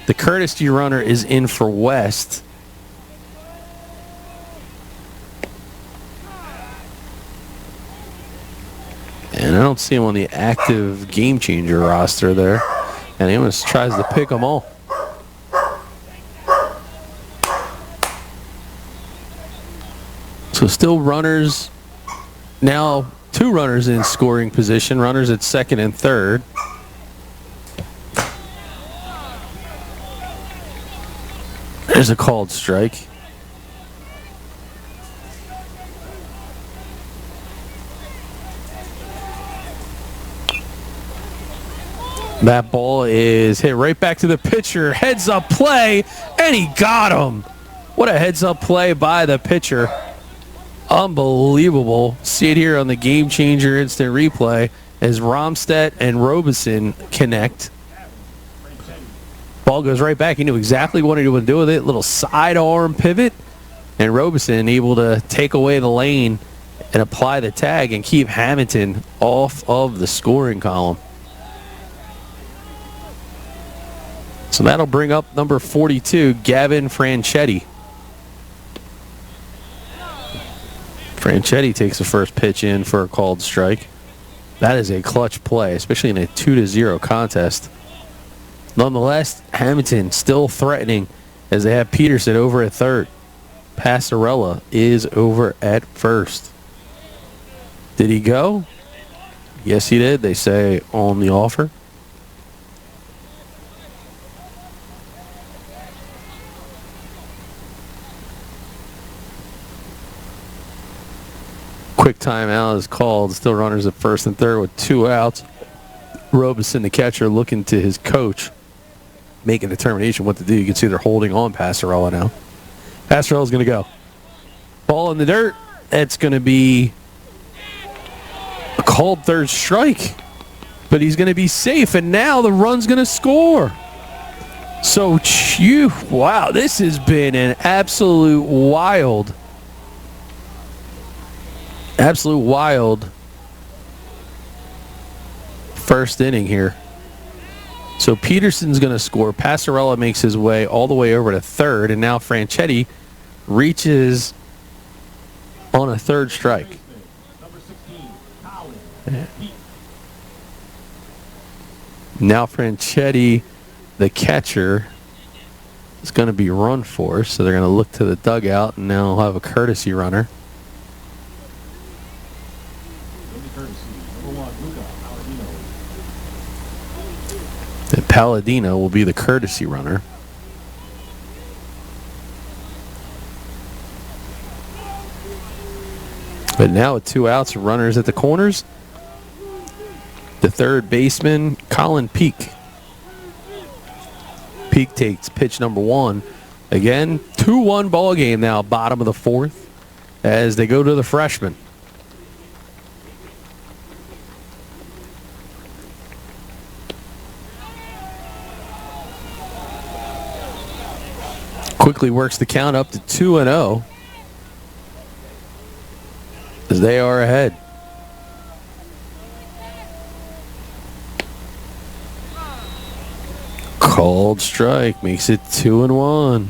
The courtesy runner is in for West. And I don't see him on the active Game Changer roster there. And he almost tries to pick them all. So still runners, now 2 runners in scoring position, runners at second and third. There's a called strike. That ball is hit right back to the pitcher. Heads up play, and he got him. What a heads up play by the pitcher. Unbelievable. See it here on the Game Changer instant replay as Romstedt and Robeson connect. Ball goes right back. He knew exactly what he would do with it. Little sidearm pivot. And Robeson able to take away the lane and apply the tag and keep Hammonton off of the scoring column. So that'll bring up number 42, Gavin Franchetti. Franchetti takes the first pitch in for a called strike. That is a clutch play, especially in a 2-0 contest. Nonetheless, Hammonton still threatening as they have Peterson over at third. Passarella is over at first. Did he go? Yes, he did. They say on the offer. Quick timeout is called. Still runners at first and third with 2 outs. Robeson, the catcher, looking to his coach, making a determination what to do. You can see they're holding on Passarella now. Passarella's going to go. Ball in the dirt. That's going to be a called third strike. But he's going to be safe, and now the run's going to score. So, wow, this has been an absolute wild first inning here. So Peterson's going to score. Passarella makes his way all the way over to third, and now Franchetti reaches on a third strike. Now Franchetti, the catcher, is going to be run for, so they're going to look to the dugout, and now he'll have a courtesy runner. And Palladino will be the courtesy runner. But now with 2 outs, runners at the corners, The third baseman, Colin Peak. Peak takes pitch number 1. Again, 2-1 ball game now, bottom of the 4th, as they go to the freshman. Quickly works the count up to 2-0 as they are ahead. Called strike makes it 2-1.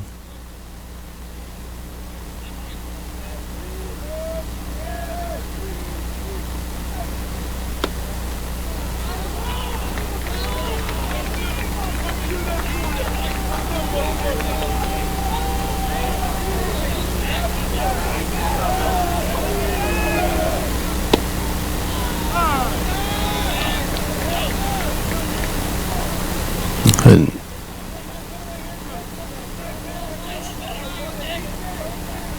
And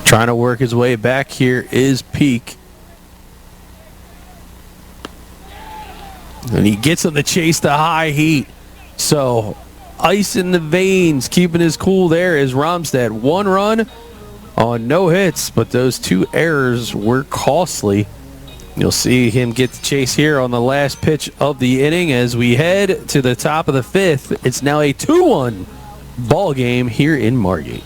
trying to work his way back here is Peak. And he gets on the chase to high heat. So ice in the veins, keeping his cool there is Romstead. 1 run on no hits, but those 2 errors were costly. You'll see him get the chase here on the last pitch of the inning as we head to the top of the 5th. It's now a 2-1 ball game here in Margate.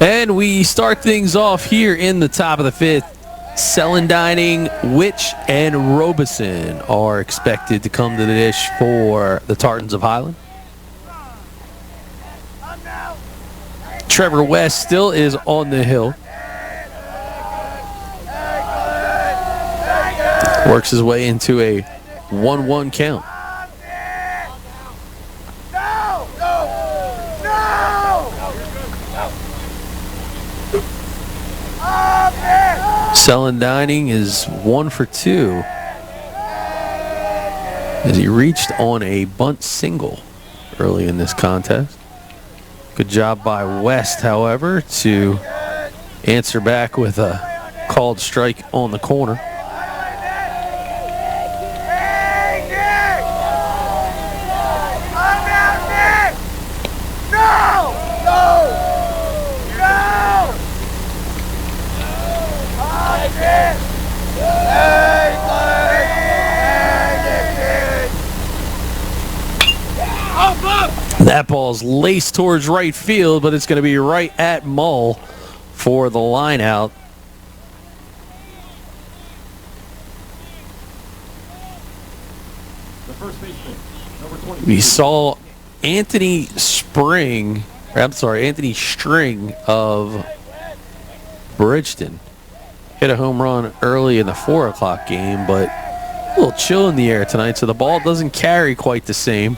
And we start things off here in the top of the 5th. Selling Dining, Witch, and Robeson are expected to come to the dish for the Tartans of Highland. Trevor West still is on the hill. Works his way into a 1-1 count. Selling Dining is 1 for 2 as he reached on a bunt single early in this contest. Good job by West, however, to answer back with a called strike on the corner. That ball's laced towards right field, but it's going to be right at Mull for the line out. The first baseman, number 22. We saw Anthony String of Bridgeton hit a home run early in the 4 o'clock game, but a little chill in the air tonight, so the ball doesn't carry quite the same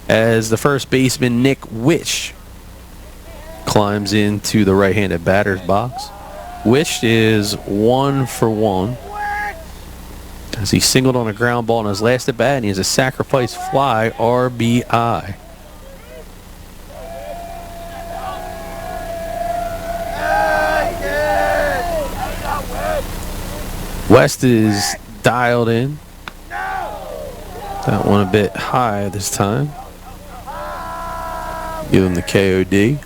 as the first baseman, Nick Wish, climbs into the right-handed batter's box. Wish is 1 for 1 as he singled on a ground ball in his last at bat, and he has a sacrifice fly RBI. West is dialed in. That one a bit high this time. Give him the KOD.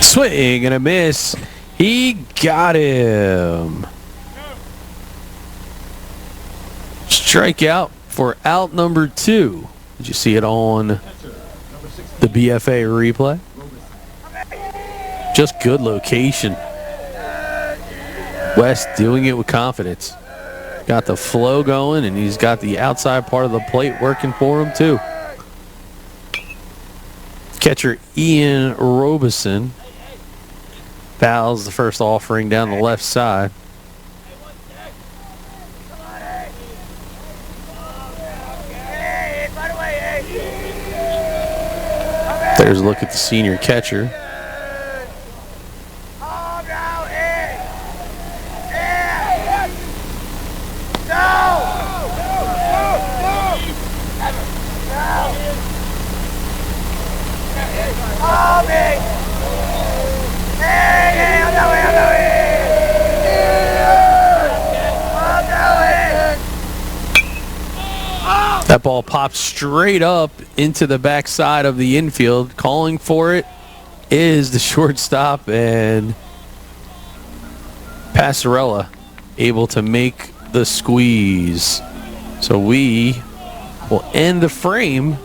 Swing and a miss. He got him. Strikeout for out number 2. Did you see it on the BFA replay? Just good location. West doing it with confidence. Got the flow going, and he's got the outside part of the plate working for him too. Catcher Ian Robeson fouls the first offering down the left side. There's a look at the senior catcher. That ball pops straight up into the backside of the infield. Calling for it is the shortstop, and Passarella able to make the squeeze. So we will end the frame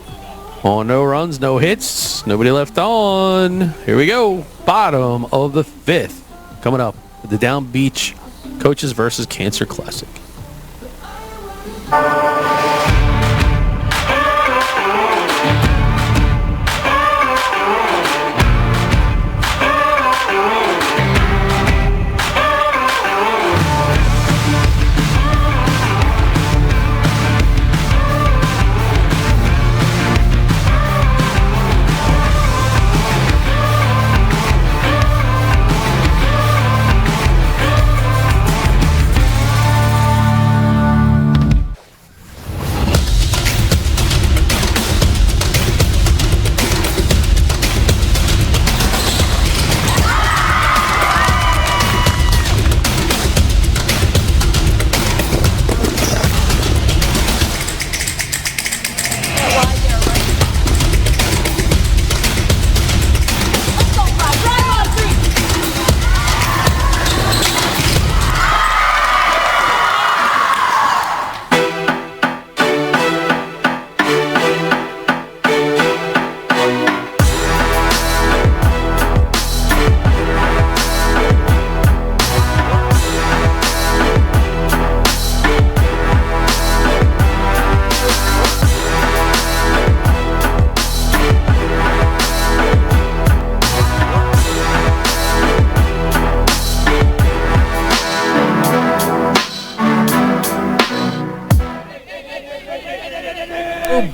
on no runs, no hits, nobody left on. Here we go. Bottom of the 5th. Coming up with the Downbeach Coaches versus Cancer Classic.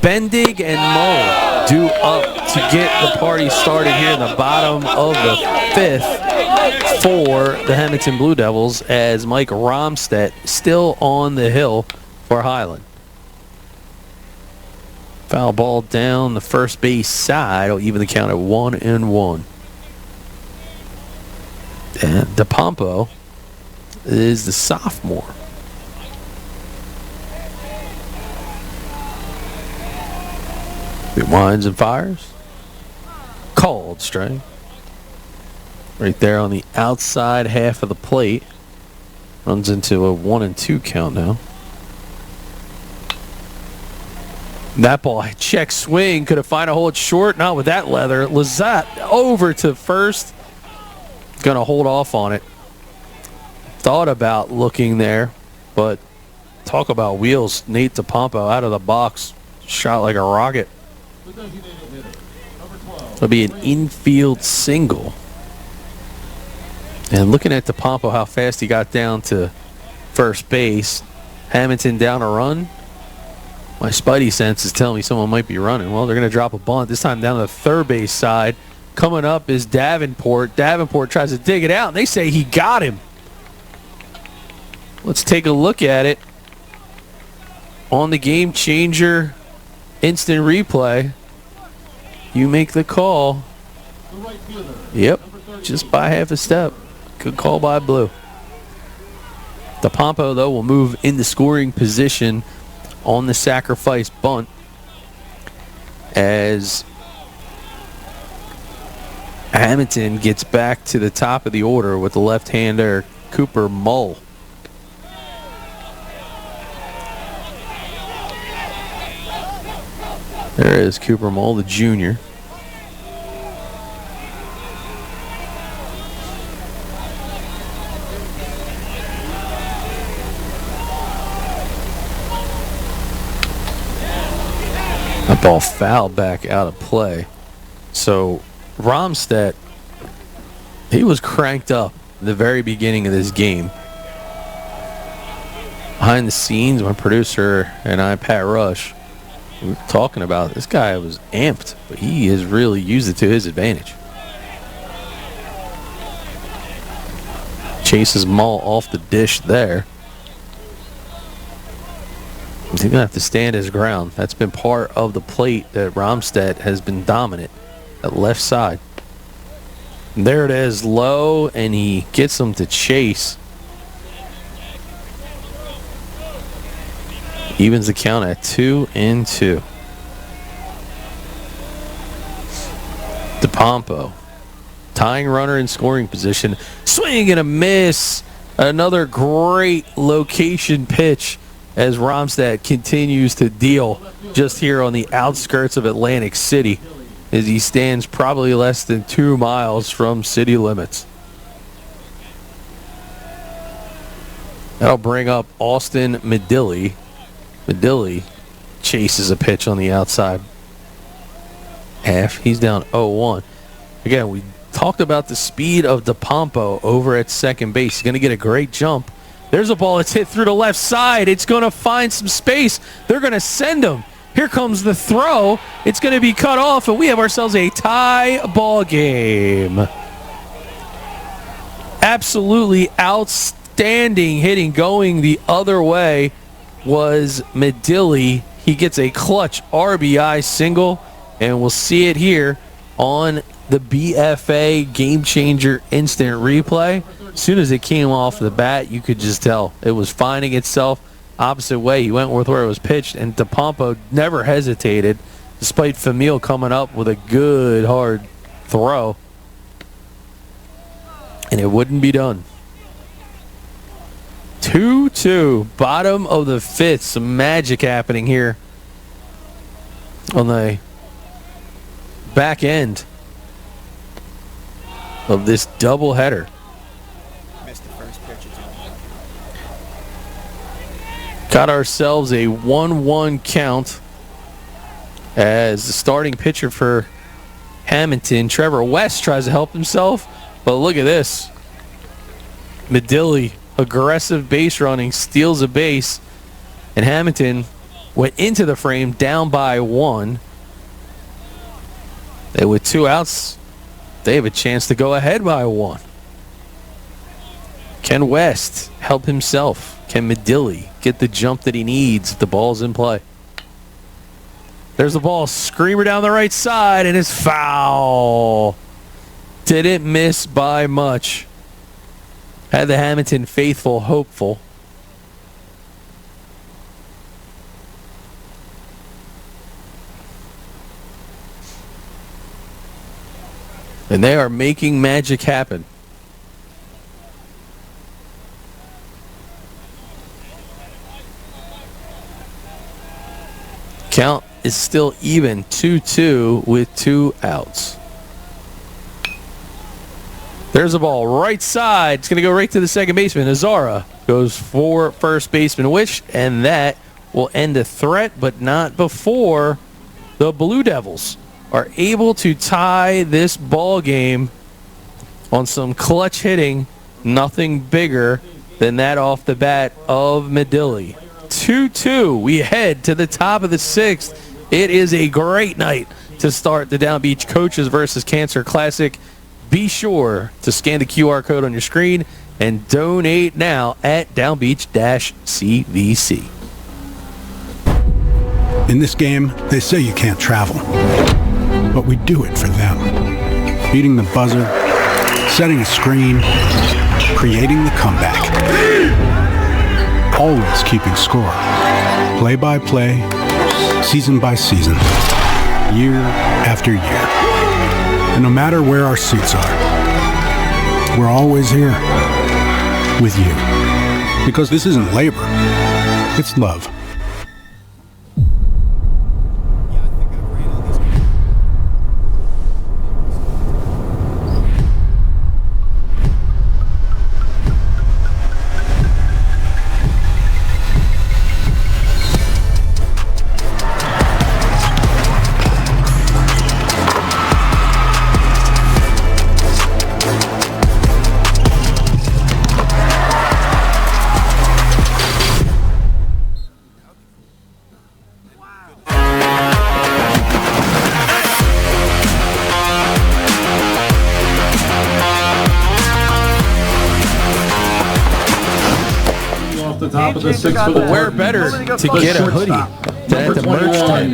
Bendig and Mull due up to get the party started here in the bottom of the 5th for the Hammonton Blue Devils, as Mike Romstedt still on the hill for Highland. Foul ball down the first base side. Will even the count at 1-1. And DePompo is the sophomore. It winds and fires. Called strike. Right there on the outside half of the plate. Runs into a 1-2 count now. That ball, check swing. Could have found a hole at short. Not with that leather. Lazat over to first. Going to hold off on it. Thought about looking there, but talk about wheels. Nate DePompo out of the box. Shot like a rocket. It'll be an infield single. And looking at DePompo, how fast he got down to first base. Hammonton down a run. My spidey sense is telling me someone might be running. Well, they're going to drop a bunt. This time down to the third base side. Coming up is Davenport. Davenport tries to dig it out, and they say he got him. Let's take a look at it on the Game Changer instant replay. You make the call. Yep, just by half a step. Good call by Blue. DePompo, though, will move into scoring position on the sacrifice bunt as Hammonton gets back to the top of the order with the left-hander Cooper Mull. There is Cooper Mull, the junior. That ball fouled back out of play. So Romstedt, he was cranked up at the very beginning of this game. Behind the scenes, my producer and I, Pat Rush, we were talking about this guy was amped, but he has really used it to his advantage. Chases Mull off the dish there. He's going to have to stand his ground. That's been part of the plate that Romstedt has been dominant at left side. And there it is, low, and he gets him to chase. Evens the count at 2-2. DePompo, tying runner in scoring position. Swing and a miss. Another great location pitch as Romstedt continues to deal just here on the outskirts of Atlantic City as he stands probably less than 2 miles from city limits. That'll bring up Austin Medilli. Medilli chases a pitch on the outside half. He's down 0-1. Again, we talked about the speed of DePompo over at second base. He's going to get a great jump. There's a ball that's hit through the left side. It's going to find some space. They're going to send him. Here comes the throw. It's going to be cut off, and we have ourselves a tie ball game. Absolutely outstanding hitting going the other way was Medilli. He gets a clutch RBI single, and we'll see it here on the BFA Game Changer instant replay. As soon as it came off the bat, you could just tell it was finding itself opposite way. He went with where it was pitched, and DePompo never hesitated, despite Famil coming up with a good hard throw, and it wouldn't be done. 2-2, bottom of the fifth. Some magic happening here on the back end of this doubleheader. Missed the first pitch. Got ourselves a 1-1 count as the starting pitcher for Hammonton, Trevor West, tries to help himself. But look at this. Medilli, aggressive base running, steals a base. And Hammonton went into the frame down by 1. And with 2 outs, they have a chance to go ahead by 1. Can West help himself? Can Medilli get the jump that he needs if the ball's in play? There's the ball, screamer down the right side, and it's foul. Didn't miss by much. Had the Hammonton faithful hopeful. And they are making magic happen. Count is still even, 2-2 with 2 outs. There's a ball right side. It's going to go right to the second baseman. Azara goes for first baseman Wish, and that will end a threat, but not before the Blue Devils are able to tie this ball game on some clutch hitting. Nothing bigger than that off the bat of Medilli. 2-2. We head to the top of the 6th. It is a great night to start the Downbeach Coaches versus Cancer Classic. Be sure to scan the QR code on your screen and donate now at Downbeach-CVC. In this game, they say you can't travel, but we do it for them. Beating the buzzer, setting a screen, creating the comeback. Always keeping score. Play by play, season by season, year after year. And no matter where our suits are, we're always here with you. Because this isn't labor, it's love. Top of the 6th for the Where better to get a hoodie than at the merch tent?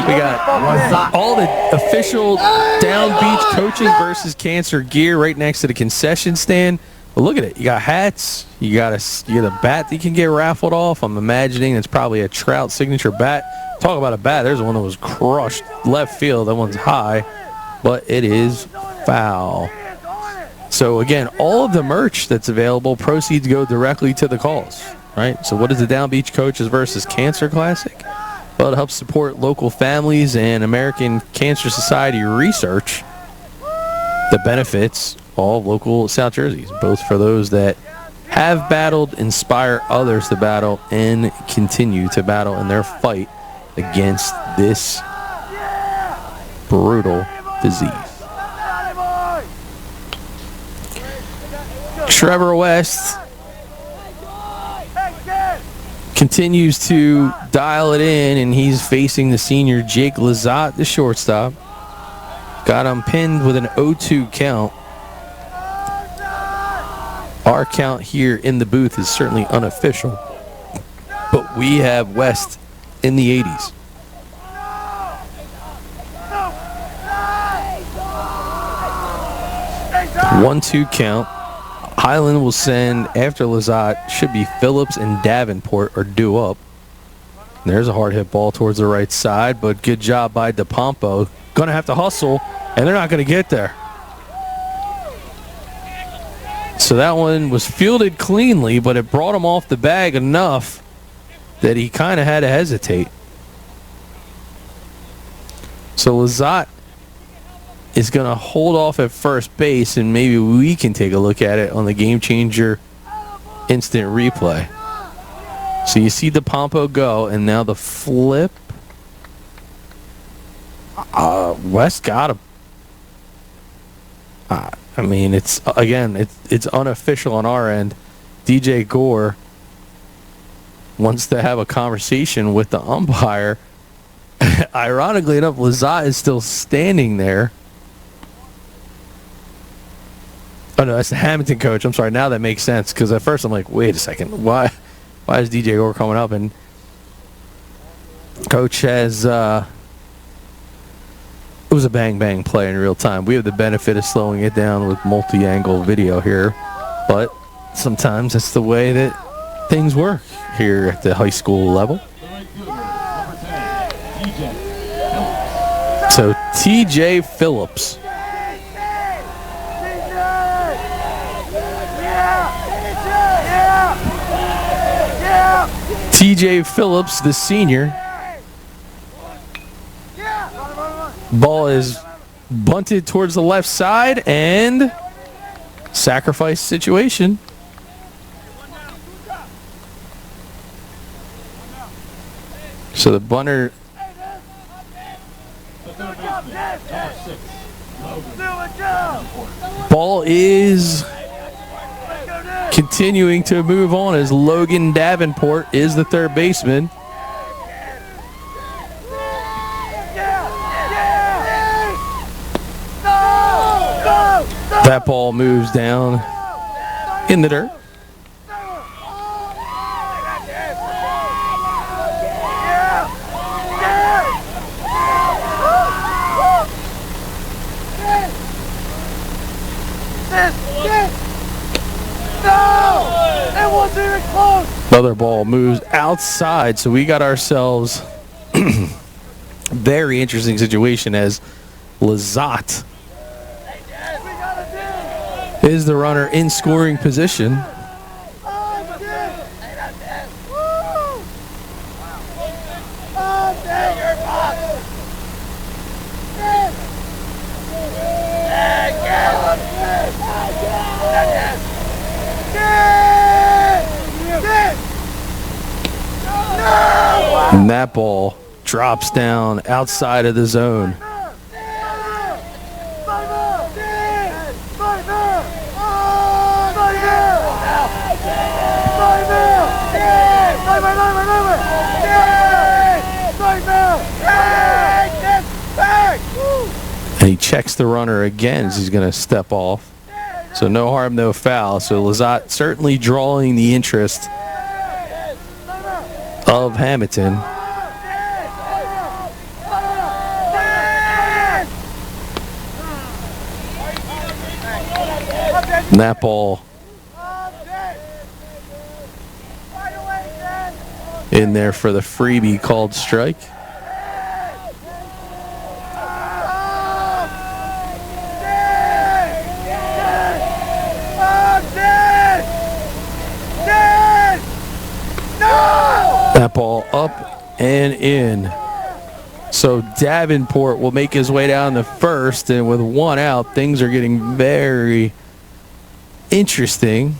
We got all the official Downbeach Coaches versus Cancer gear right next to the concession stand. But look at it. You got hats. You got a bat that you can get raffled off. I'm imagining it's probably a Trout signature bat. Talk about a bat. There's one that was crushed left field. That one's high, but it is foul. So, again, all of the merch that's available, proceeds go directly to the cause. Right, so what is the Downbeach Coaches versus Cancer Classic? Well, it helps support local families and American Cancer Society research that benefits all local South Jerseys, both for those that have battled, inspire others to battle, and continue to battle in their fight against this brutal disease. Trevor West continues to dial it in, and he's facing the senior Jake Lizotte, the shortstop. Got him pinned with an 0-2 count. Our count here in the booth is certainly unofficial, but we have West in the 80s. One-two count. Highland will send after Lizotte. Should be Phillips and Davenport are due up. There's a hard hit ball towards the right side, but good job by DePompo. Going to have to hustle, and they're not going to get there. So that one was fielded cleanly, but it brought him off the bag enough that he kind of had to hesitate. So Lizotte is going to hold off at first base, and maybe we can take a look at it on the Game Changer instant replay. So you see DePompo go, and now the flip. West got him. I mean, it's unofficial on our end. DJ Gore wants to have a conversation with the umpire. Ironically enough, Lizotte is still standing there. Oh, no, that's the Hammonton coach. I'm sorry. Now that makes sense, because at first I'm like, wait a second. Why is DJ Gore coming up? And coach has it was a bang-bang play in real time. We have the benefit of slowing it down with multi-angle video here, but sometimes that's the way that things work here at the high school level. So TJ Phillips. TJ Phillips, the senior. Ball is bunted towards the left side, and sacrifice situation. So the bunter ball is Continuing to move on as Logan Davenport is the third baseman. That ball moves down in the dirt. Another ball moves outside, so we got ourselves very interesting situation as Lazat is the runner in scoring position. And that ball drops down outside of the zone. And he checks the runner again as he's going to step off. So no harm, no foul. So Lazat certainly drawing the interest of Hammonton. And that ball in there for the freebie called strike. That ball up and in. So Davenport will make his way down to first, and with one out, things are getting very interesting.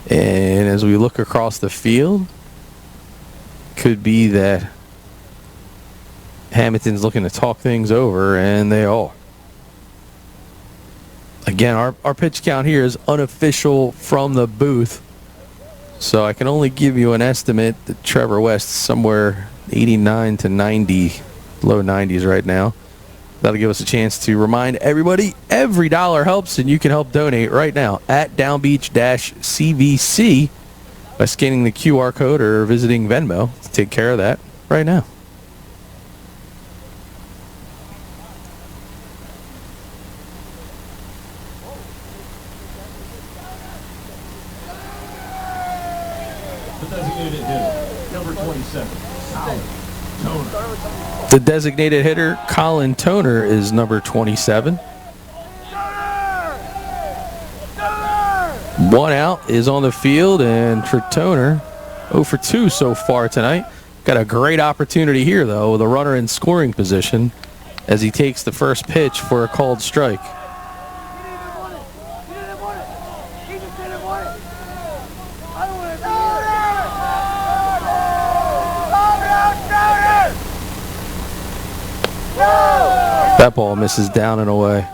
And as we look across the field, could be that Hammonton's looking to talk things over, and they are. Again, our pitch count here is unofficial from the booth. So I can only give you an estimate that Trevor West is somewhere 89 to 90, low 90s right now. That'll give us a chance to remind everybody every dollar helps, and you can help donate right now at Downbeach-CVC by scanning the QR code or visiting Venmo to take care of that right now. The designated hitter, Colin Toner, is number 27. One out is on the field, and for Toner, 0 for 2 so far tonight. Got a great opportunity here, though, with a runner in scoring position as he takes the first pitch for a called strike. That ball misses down and away.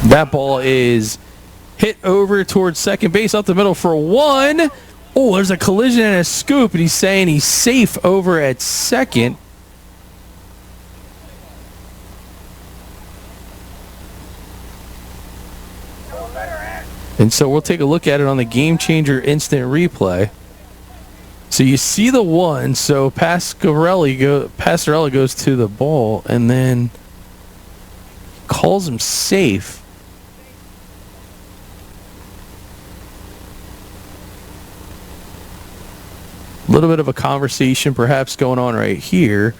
That ball is hit over towards second base, up the middle for one. Oh, there's a collision and a scoop, and he's saying he's safe over at second. And so we'll take a look at it on the Game Changer instant replay. So you see the one, so Pastorella goes to the ball and then calls him safe. A little bit of a conversation perhaps going on right here,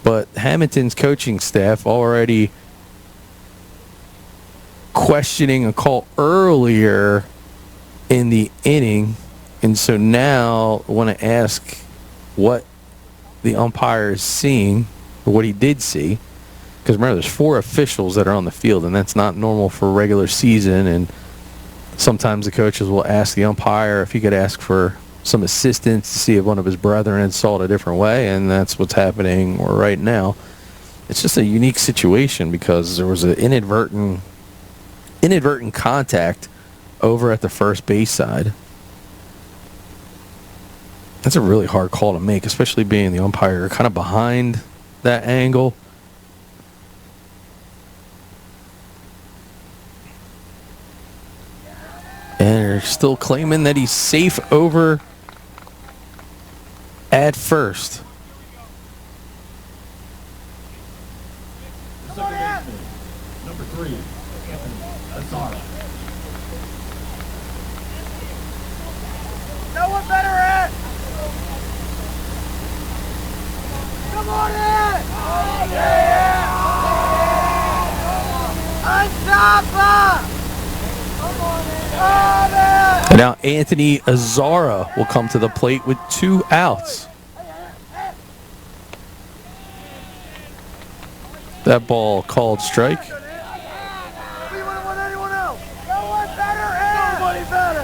but Hammonton's coaching staff already questioning a call earlier in the inning, and so now I want to ask what the umpire is seeing, or what he did see, Because remember, there's 4 officials that are on the field, and that's not normal for regular season. And sometimes the coaches will ask the umpire if he could ask for some assistance to see if one of his brethren had saw it a different way, and that's what's happening right now. It's just a unique situation because there was an inadvertent contact over at the first base side. That's a really hard call to make, especially being the umpire kind of behind that angle. And they're still claiming that he's safe over at first. Second baseman, number 3, Azara. No one better in! Come on in! Oh, yeah! Unstopper! Come on in! And now Anthony Azara will come to the plate with 2 outs. That ball called strike. We wouldn't want anyone else! No one better in! Nobody better!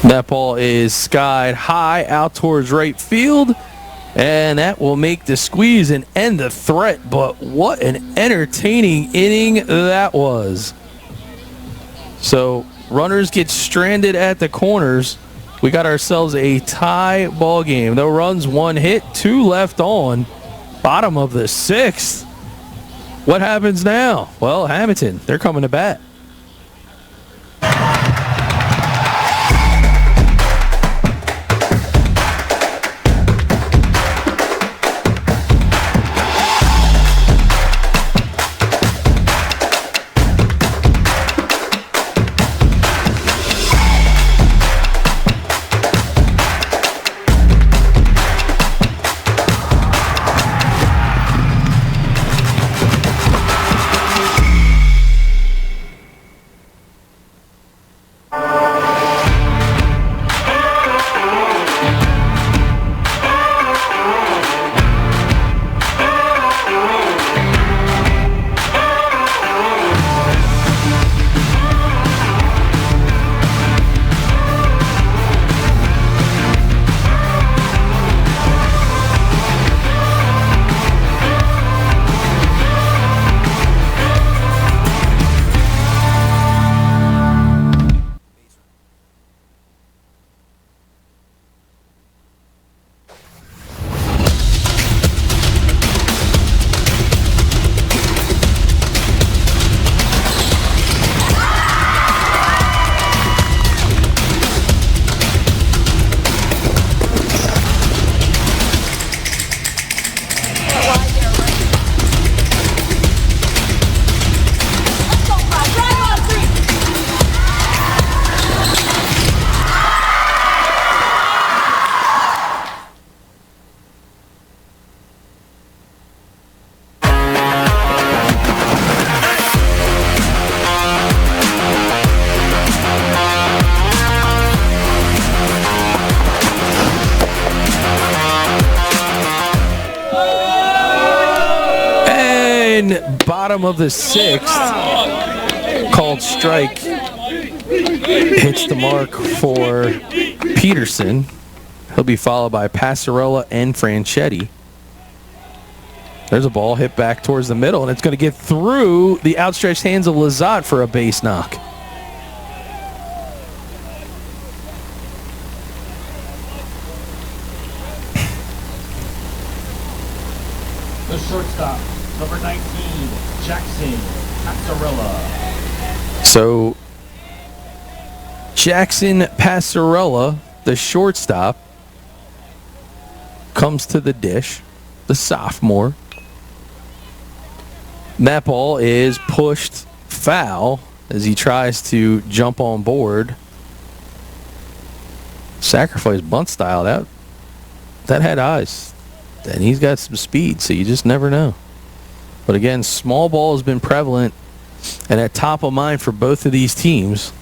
That ball is skied high out towards right field, and that will make the squeeze and end the threat. But what an entertaining inning that was. So runners get stranded at the corners. We got ourselves a tie ball game. No runs, 1 hit, 2 left on. Bottom of the 6th. What happens now? Well, Hammonton, they're coming to bat. Bottom of the 6th, called strike, hits the mark for Peterson. He'll be followed by Passarella and Franchetti. There's a ball hit back towards the middle, and it's going to get through the outstretched hands of Lazat for a base knock. The shortstop, number 19, Jackson Passarella. So Jackson Passarella, the shortstop, comes to the dish, the sophomore. That ball is pushed foul as he tries to jump on board. Sacrifice bunt style. That had eyes. And he's got some speed, so you just never know. But again, small ball has been prevalent And at top of mind for both of these teams.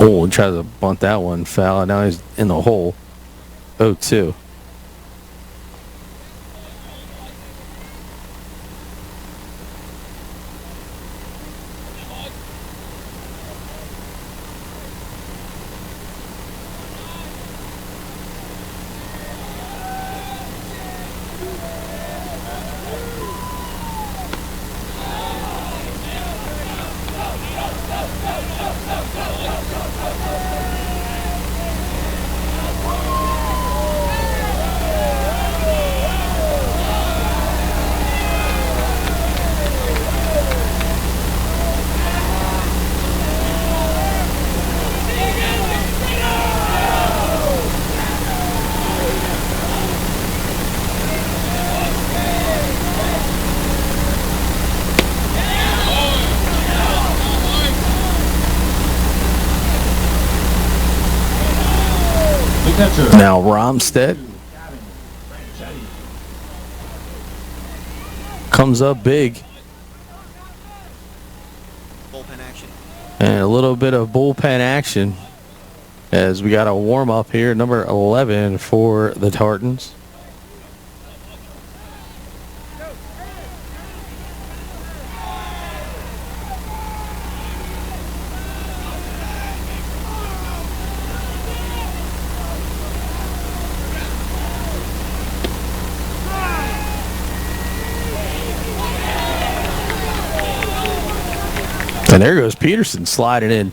Oh, and tries to bunt that one, foul. Now he's in the hole. 0-2. Catcher. Now Romstead comes up big. Bullpen action. And a little bit of bullpen action as we got a warm up here, number 11 for the Tartans. And there goes Peterson sliding in.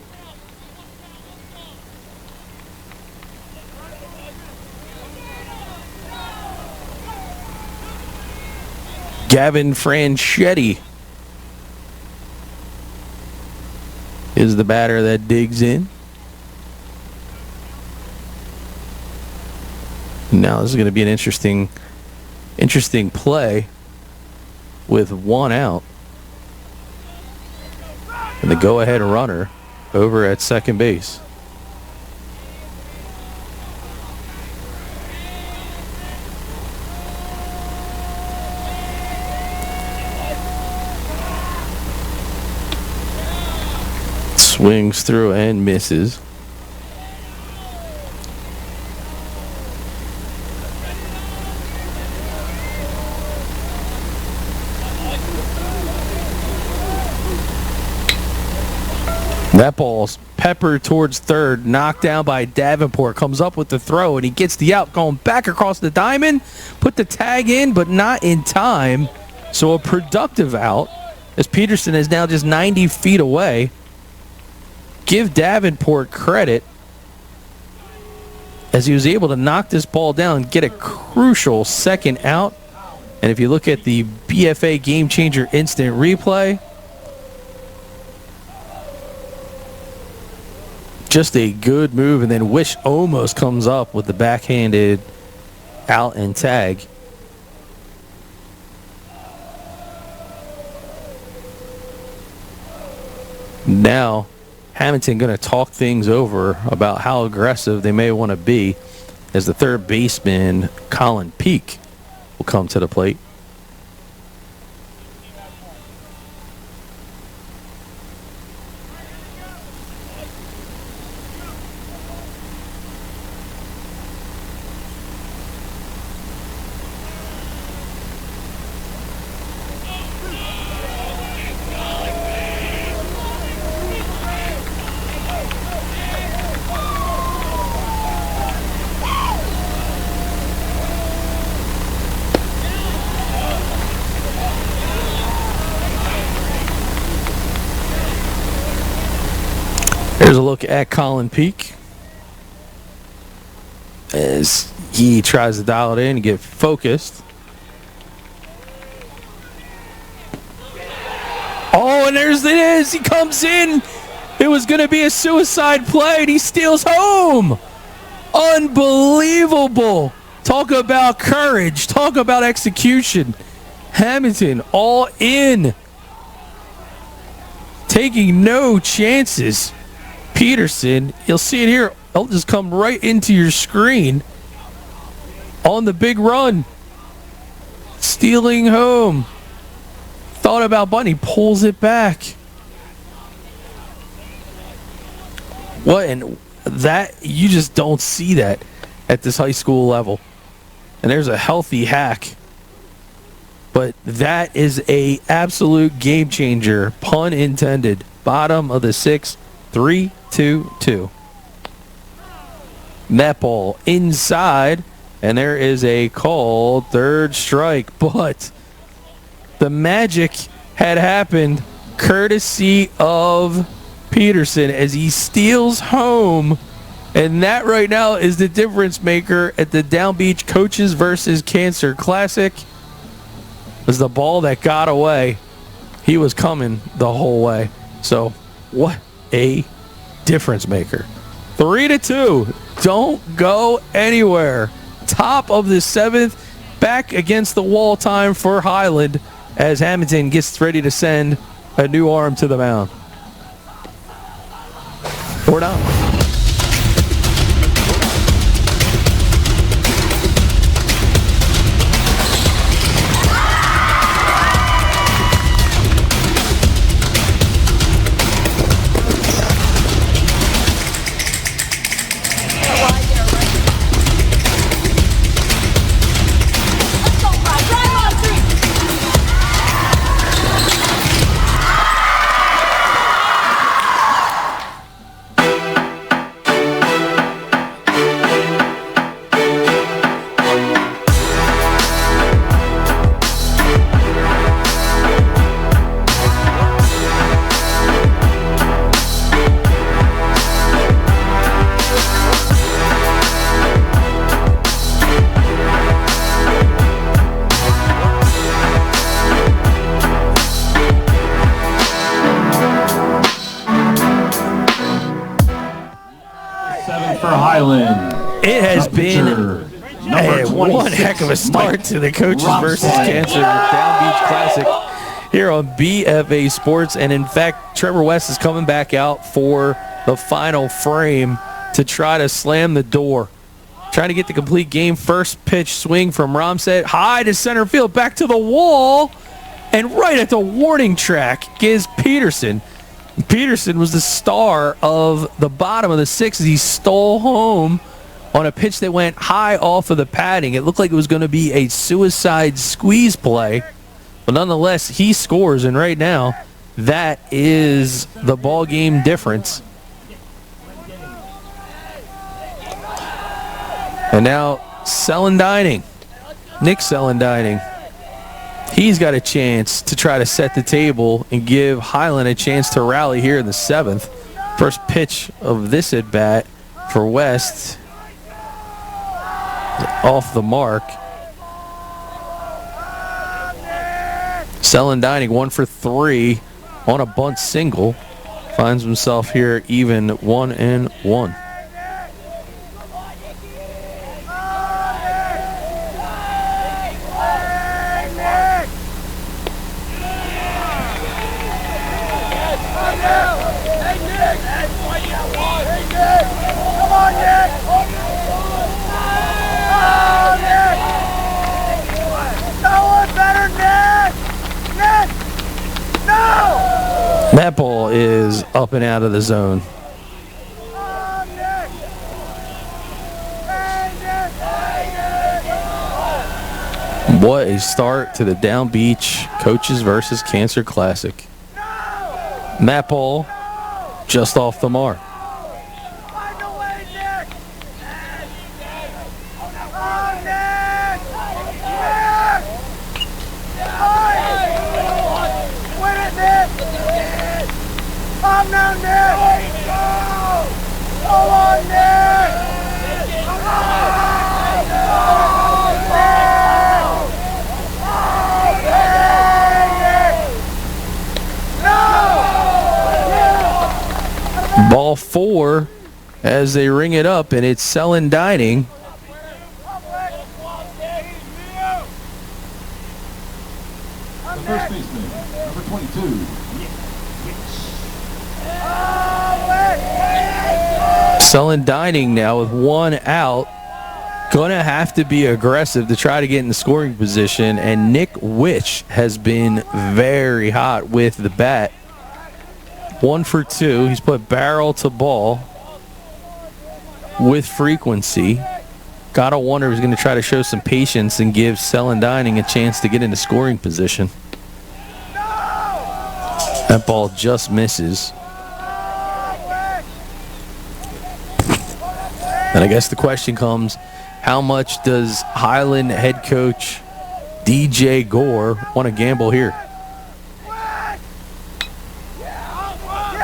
Gavin Franchetti is the batter that digs in. Now this is going to be an interesting play with one out. And the go-ahead runner over at second base. Swings through and misses. That ball's peppered towards third, knocked down by Davenport, comes up with the throw, and he gets the out, going back across the diamond, put the tag in, but not in time. So a productive out, as Peterson is now just 90 feet away. Give Davenport credit, as he was able to knock this ball down and get a crucial second out. And if you look at the BFA Game Changer instant replay, just a good move, and then Wish almost comes up with the backhanded out and tag. Now, Hammonton going to talk things over about how aggressive they may want to be, as the third baseman, Colin Peak, will come to the plate. Here's a look at Colin Peak as he tries to dial it in and get focused. Oh, and there's it is. He comes in. It was going to be a suicide play, and he steals home. Unbelievable. Talk about courage. Talk about execution. Hammonton all in. Taking no chances. Peterson, you'll see it here. It'll just come right into your screen on the big run. Stealing home. Thought about Bunny, pulls it back. What, and that, you just don't see that at this high school level. And there's a healthy hack. But that is a absolute game changer, pun intended. Bottom of the 6th, 3-2-2. Net ball inside, and there is a called third strike. But the magic had happened courtesy of Peterson as he steals home. And that right now is the difference maker at the Downbeach Coaches versus Cancer Classic. Was the ball that got away. He was coming the whole way. So what a difference maker. 3-2. Don't go anywhere. Top of the 7th. Back against the wall time for Highland as Hammonton gets ready to send a new arm to the mound. We're down. Highland. It has been one heck of a start to the Coaches versus Cancer Downbeach Classic here on BFA Sports. And in fact, Trevor West is coming back out for the final frame to try to slam the door. Trying to get the complete game. First pitch swing from Romset. High to center field. Back to the wall. And right at the warning track is Peterson. Peterson was the star of the bottom of the 6th as he stole home on a pitch that went high off of the padding. It looked like it was going to be a suicide squeeze play. But nonetheless, he scores. And right now, that is the ball game difference. And now, Dining. Nick Dining. He's got a chance to try to set the table and give Highland a chance to rally here in the 7th. First pitch of this at-bat for West. Off the mark. Dining 1 for 3 on a bunt single. Finds himself here even 1-1. That ball is up and out of the zone. What a start to the Downbeach Coaches versus Cancer Classic. That ball just off the mark. Ball 4 as they ring it up, and it's Dining. The first baseman, number 22. Selling Dining now with one out. Gonna have to be aggressive to try to get in the scoring position, and Nick Witch has been very hot with the bat. 1 for 2. He's put barrel to ball with frequency. Gotta wonder if he's going to try to show some patience and give Selling Dining a chance to get into scoring position. That ball just misses. And I guess the question comes, how much does Highland head coach DJ Gore want to gamble here?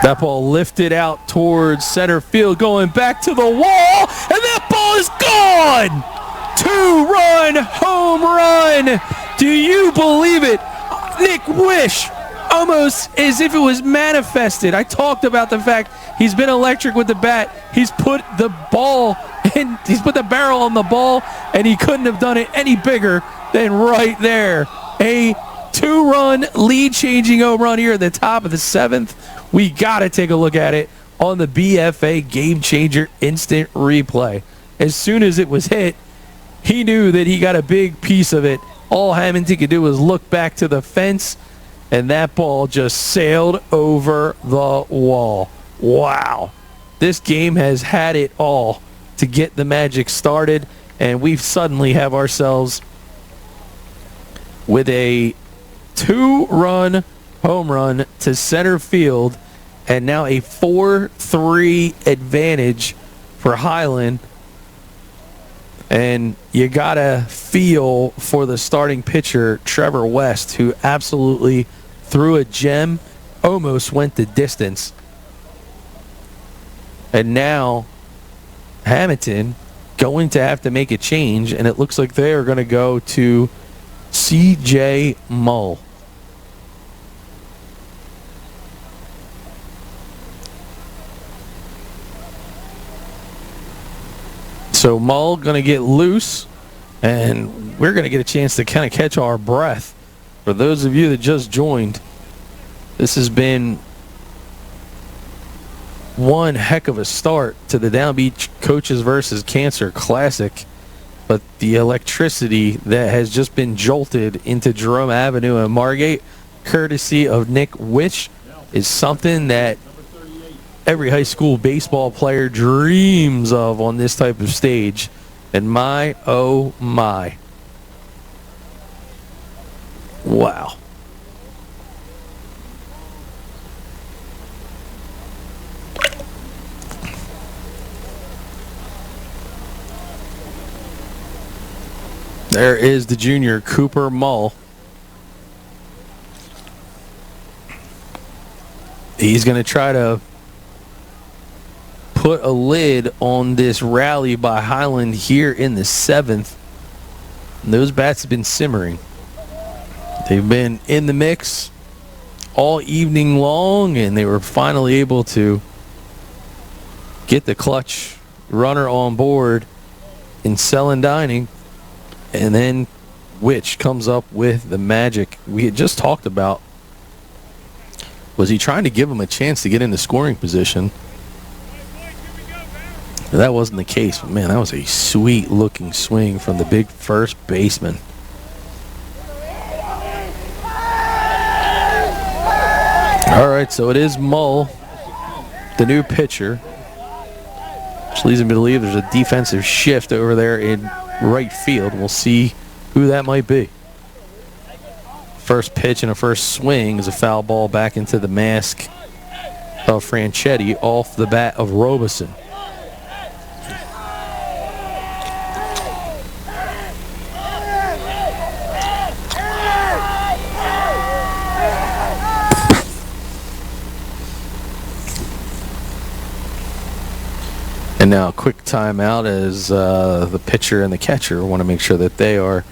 That ball lifted out towards center field, going back to the wall, and that ball is gone! 2-run home run! Do you believe it? Nick Wish, almost as if it was manifested. I talked about the fact he's been electric with the bat. He's put the ball in, he's put the barrel on the ball, and he couldn't have done it any bigger than right there. A 2-run lead-changing home run here at the top of the 7th. We got to take a look at it on the BFA Game Changer instant replay. As soon as it was hit, he knew that he got a big piece of it. All Hammonton could do was look back to the fence, and that ball just sailed over the wall. Wow. This game has had it all to get the magic started, and we suddenly have ourselves with a 2-run home run to center field, and now a 4-3 advantage for Highland. And you gotta feel for the starting pitcher, Trevor West, who absolutely threw a gem, almost went the distance. And now Hammonton going to have to make a change, and it looks like they are going to go to C.J. Mull. So Mull going to get loose, and we're going to get a chance to kind of catch our breath. For those of you that just joined, this has been one heck of a start to the Downbeach Coaches versus Cancer Classic. But the electricity that has just been jolted into Jerome Avenue and Margate, courtesy of Nick Witch, is something that every high school baseball player dreams of on this type of stage. And my, oh my. Wow. There is the junior, Cooper Mull. He's going to try to put a lid on this rally by Highland here in the 7th. And those bats have been simmering. They've been in the mix all evening long, and they were finally able to get the clutch runner on board in Selling Dining. And then Witch comes up with the magic we had just talked about. Was he trying to give him a chance to get into scoring position? That wasn't the case, but man, that was a sweet looking swing from the big first baseman. All right, so it is Mull, the new pitcher, which leads me to believe there's a defensive shift over there in right field. We'll see who that might be. First pitch and a first swing is a foul ball back into the mask of Franchetti off the bat of Robeson. And now a quick timeout as the pitcher and the catcher want to make sure that they are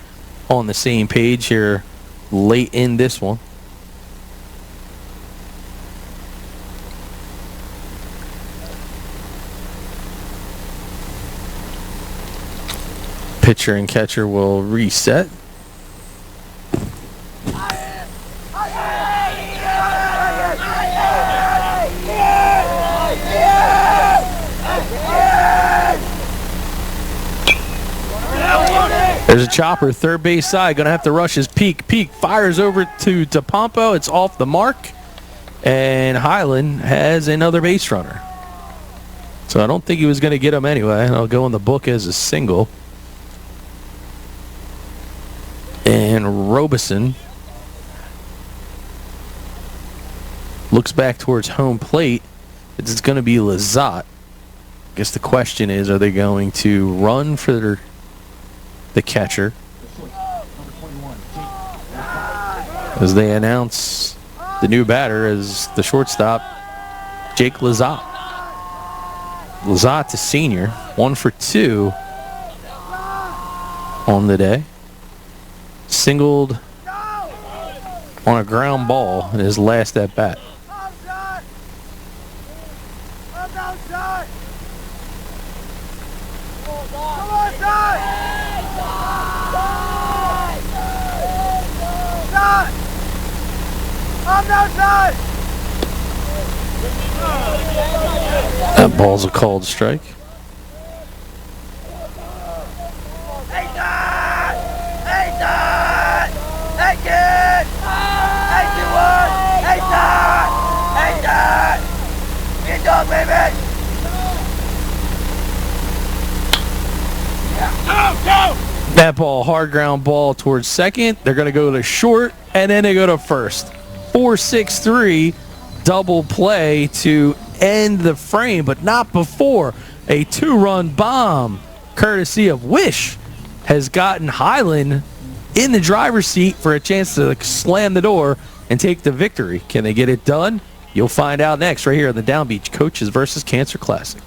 on the same page here late in this one. Pitcher and catcher will reset. There's a chopper, third base side, going to have to rush his Peak. Peak fires over to DePompo. It's off the mark. And Highland has another base runner. So I don't think he was going to get him anyway. I'll go in the book as a single. And Robeson looks back towards home plate. It's going to be Lizotte. I guess the question is, are they going to run for the catcher as they announce the new batter as the shortstop, Jake Lizotte. Lizotte, a senior, 1 for 2 on the day. Singled on a ground ball in his last at bat. That ball's a called strike. That ball, hard ground ball towards second. They're going to go to short, and then they go to first. 4-6-3 double play to end the frame, but not before a 2-run bomb, courtesy of Wish, has gotten Highland in the driver's seat for a chance to slam the door and take the victory. Can they get it done? You'll find out next right here on the Downbeach Coaches versus Cancer Classic.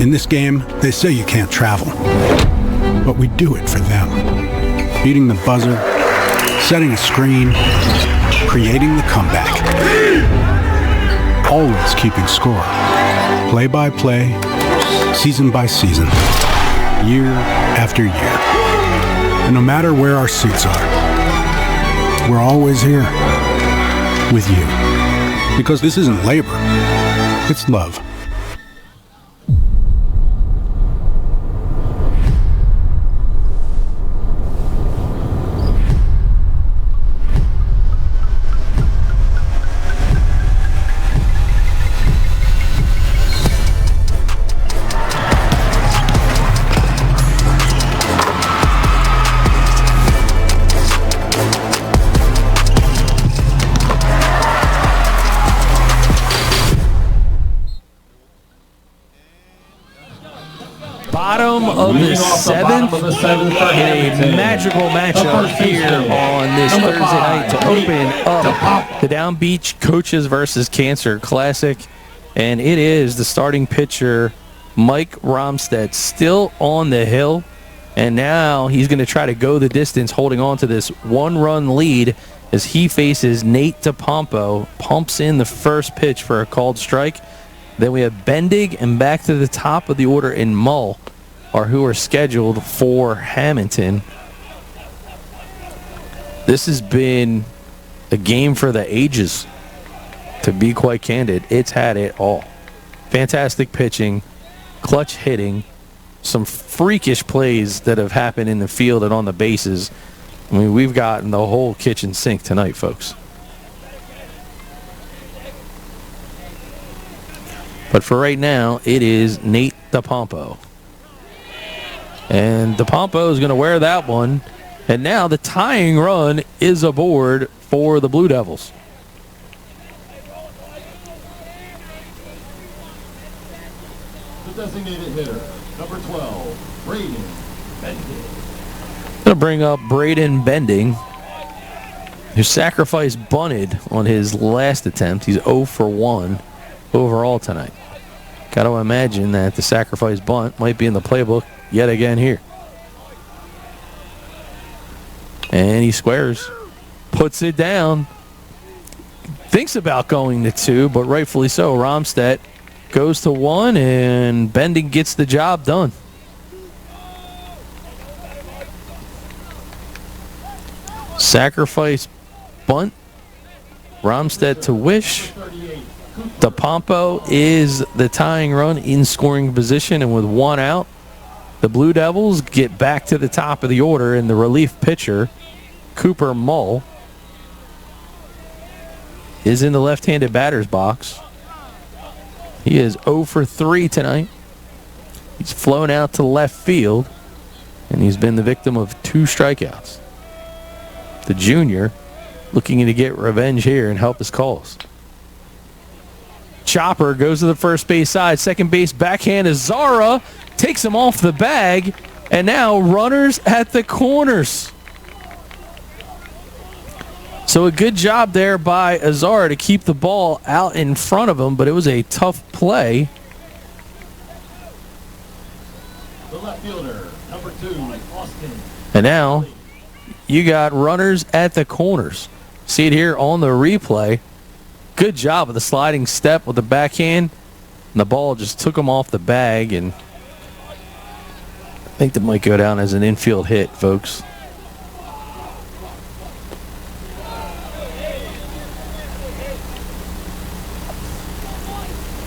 In this game, they say you can't travel, but we do it for them. Beating the buzzer, setting a screen, creating the comeback. Always keeping score. Play by play, season by season, year after year. And no matter where our seats are, we're always here with you. Because this isn't labor, it's love. Bottom of the seventh in a magical matchup here on this Thursday night to open up the Downbeach Coaches versus Cancer Classic. And it is the starting pitcher, Mike Romstead, still on the hill. And now he's going to try to go the distance, holding on to this 1-run lead as he faces Nate DePompo. Pumps in the first pitch for a called strike. Then we have Bendig and back to the top of the order in Mull are who are scheduled for Hammonton. This has been a game for the ages, to be quite candid. It's had it all. Fantastic pitching, clutch hitting, some freakish plays that have happened in the field and on the bases. I mean, we've gotten the whole kitchen sink tonight, folks. But for right now, it is Nate DePompo. And DePompo is going to wear that one. And now the tying run is aboard for the Blue Devils. The designated hitter, number 12, Braden Bending. Going to bring up Braden Bending, who sacrifice bunted on his last attempt. He's 0 for 1 overall tonight. Got to imagine that the sacrifice bunt might be in the playbook yet again here. And he squares. Puts it down. Thinks about going to 2, but rightfully so. Romstedt goes to 1, and Bending gets the job done. Sacrifice bunt. Romstedt to Wish. DePompo is the tying run in scoring position, and with 1 out, the Blue Devils get back to the top of the order, and the relief pitcher, Cooper Mull, is in the left-handed batter's box. He is 0 for 3 tonight. He's flown out to left field, and he's been the victim of 2 strikeouts. The junior looking to get revenge here and help his cause. Chopper goes to the first base side. Second base backhand is Zara. Takes him off the bag. And now runners at the corners. So a good job there by Azar to keep the ball out in front of him, but it was a tough play. The left fielder, number 2, Austin. And now you got runners at the corners. See it here on the replay. Good job of the sliding step with the backhand. And the ball just took him off the bag, and I think that might go down as an infield hit, folks.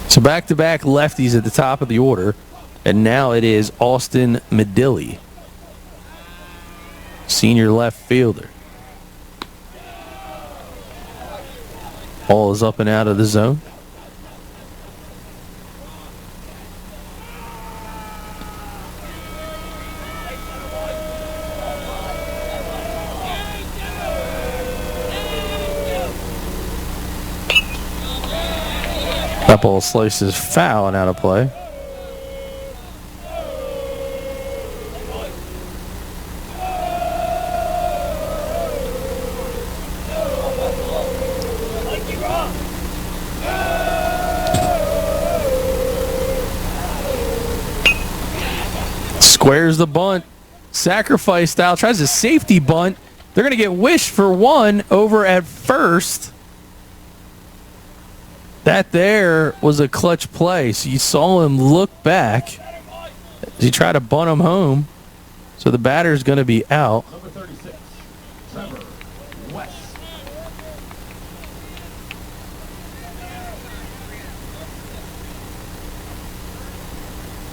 So back-to-back lefties at the top of the order, and now it is Austin Medilli, senior left fielder. Ball is up and out of the zone. That ball slices foul and out of play. Squares the bunt. Sacrifice style. Tries a safety bunt. They're going to get Wish for 1 over at first. That there was a clutch play. So you saw him look back as he tried to bunt him home. So the batter's going to be out. Number 36, Trevor West.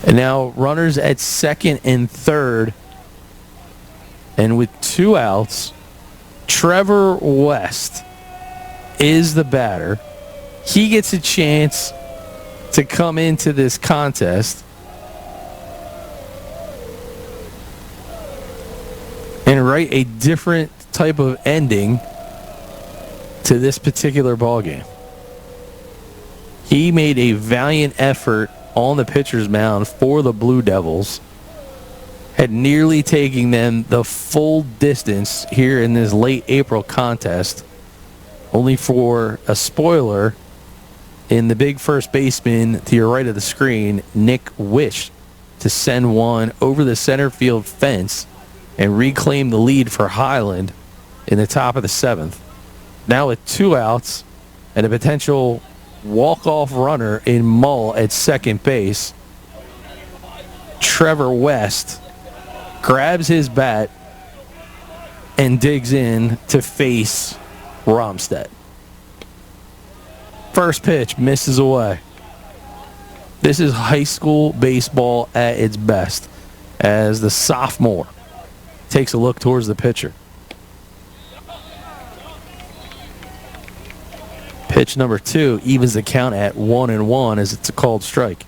And now runners at second and third. And with 2 outs, Trevor West is the batter. He gets a chance to come into this contest and write a different type of ending to this particular ballgame. He made a valiant effort on the pitcher's mound for the Blue Devils, had nearly taken them the full distance here in this late April contest, only for a spoiler in the big first baseman to your right of the screen, Nick Wish, to send one over the center field fence and reclaim the lead for Highland in the top of the 7th. Now with 2 outs and a potential walk-off runner in Mull at second base, Trevor West grabs his bat and digs in to face Romstedt. First pitch misses away. This is high school baseball at its best as the sophomore takes a look towards the pitcher. Pitch number 2 evens the count at 1-1 as it's a called strike.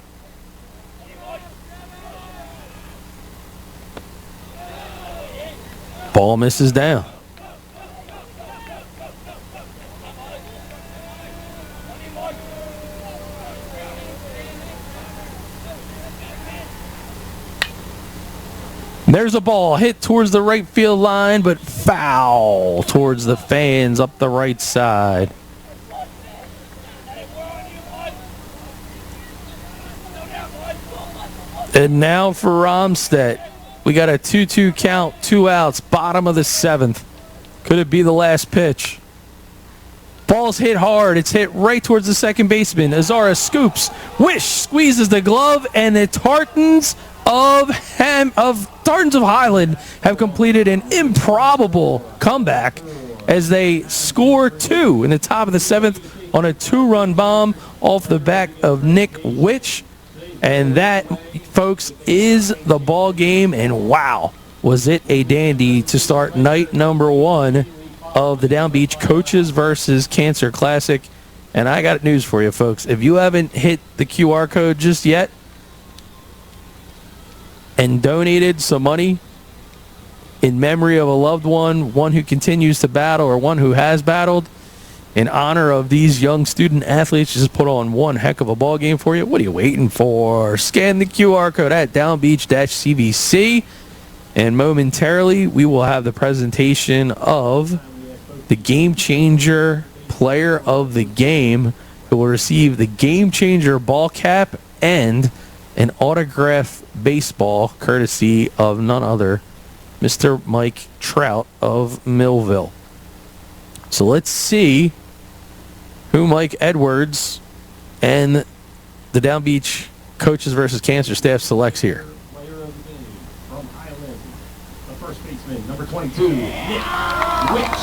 Ball misses down. There's a ball hit towards the right field line, but foul towards the fans up the right side. And now for Romstedt. We got a 2-2 count, 2 outs, bottom of the 7th. Could it be the last pitch? Ball's hit hard. It's hit right towards the second baseman. Azara scoops. Wish squeezes the glove, and the Tartans of Highland have completed an improbable comeback as they score 2 in the top of the 7th on a 2-run bomb off the back of Nick Witch. And that, folks, is the ball game. And wow, was it a dandy to start night number 1 of the Downbeach Coaches versus Cancer Classic. And I got news for you, folks. If you haven't hit the QR code just yet and donated some money in memory of a loved one, one who continues to battle or one who has battled, in honor of these young student athletes, just put on one heck of a ball game for you. What are you waiting for? Scan the QR code at Downbeach-CVC, and momentarily we will have the presentation of the Game Changer Player of the Game, who will receive the Game Changer ball cap and an autographed baseball courtesy of none other Mr. Mike Trout of Millville. So let's see who Mike Edwards and the Downbeach Coaches versus Cancer staff selects here. Player of the game from Highland, the first baseman, number 22, Nick Witch.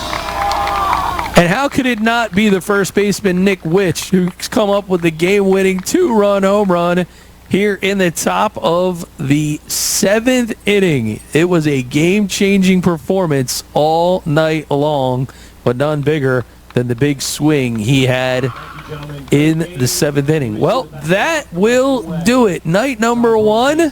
And how could it not be the first baseman, Nick Witch, who's come up with the game-winning 2-run home run here in the top of the 7th inning? It was a game-changing performance all night long, but none bigger than the big swing he had in the 7th inning. Well, that will do it. Night number 1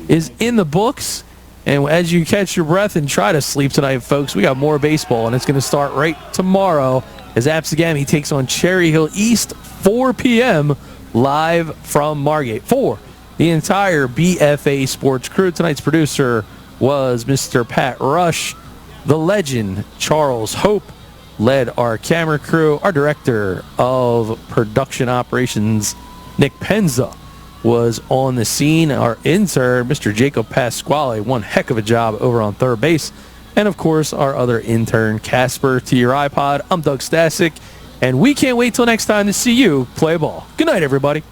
is in the books. And as you catch your breath and try to sleep tonight, folks, we got more baseball, and it's going to start right tomorrow as Absegami takes on Cherry Hill East, 4 p.m., live from Margate. For the entire BFA Sports crew, tonight's producer was Mr. Pat Rush. The legend, Charles Hope, led our camera crew. Our director of production operations, Nick Penza, was on the scene. Our intern, Mr. Jacob Pasquale, one heck of a job over on third base. And, of course, our other intern, Casper, to your iPod. I'm Doug Stasic, and we can't wait till next time to see you play ball. Good night, everybody.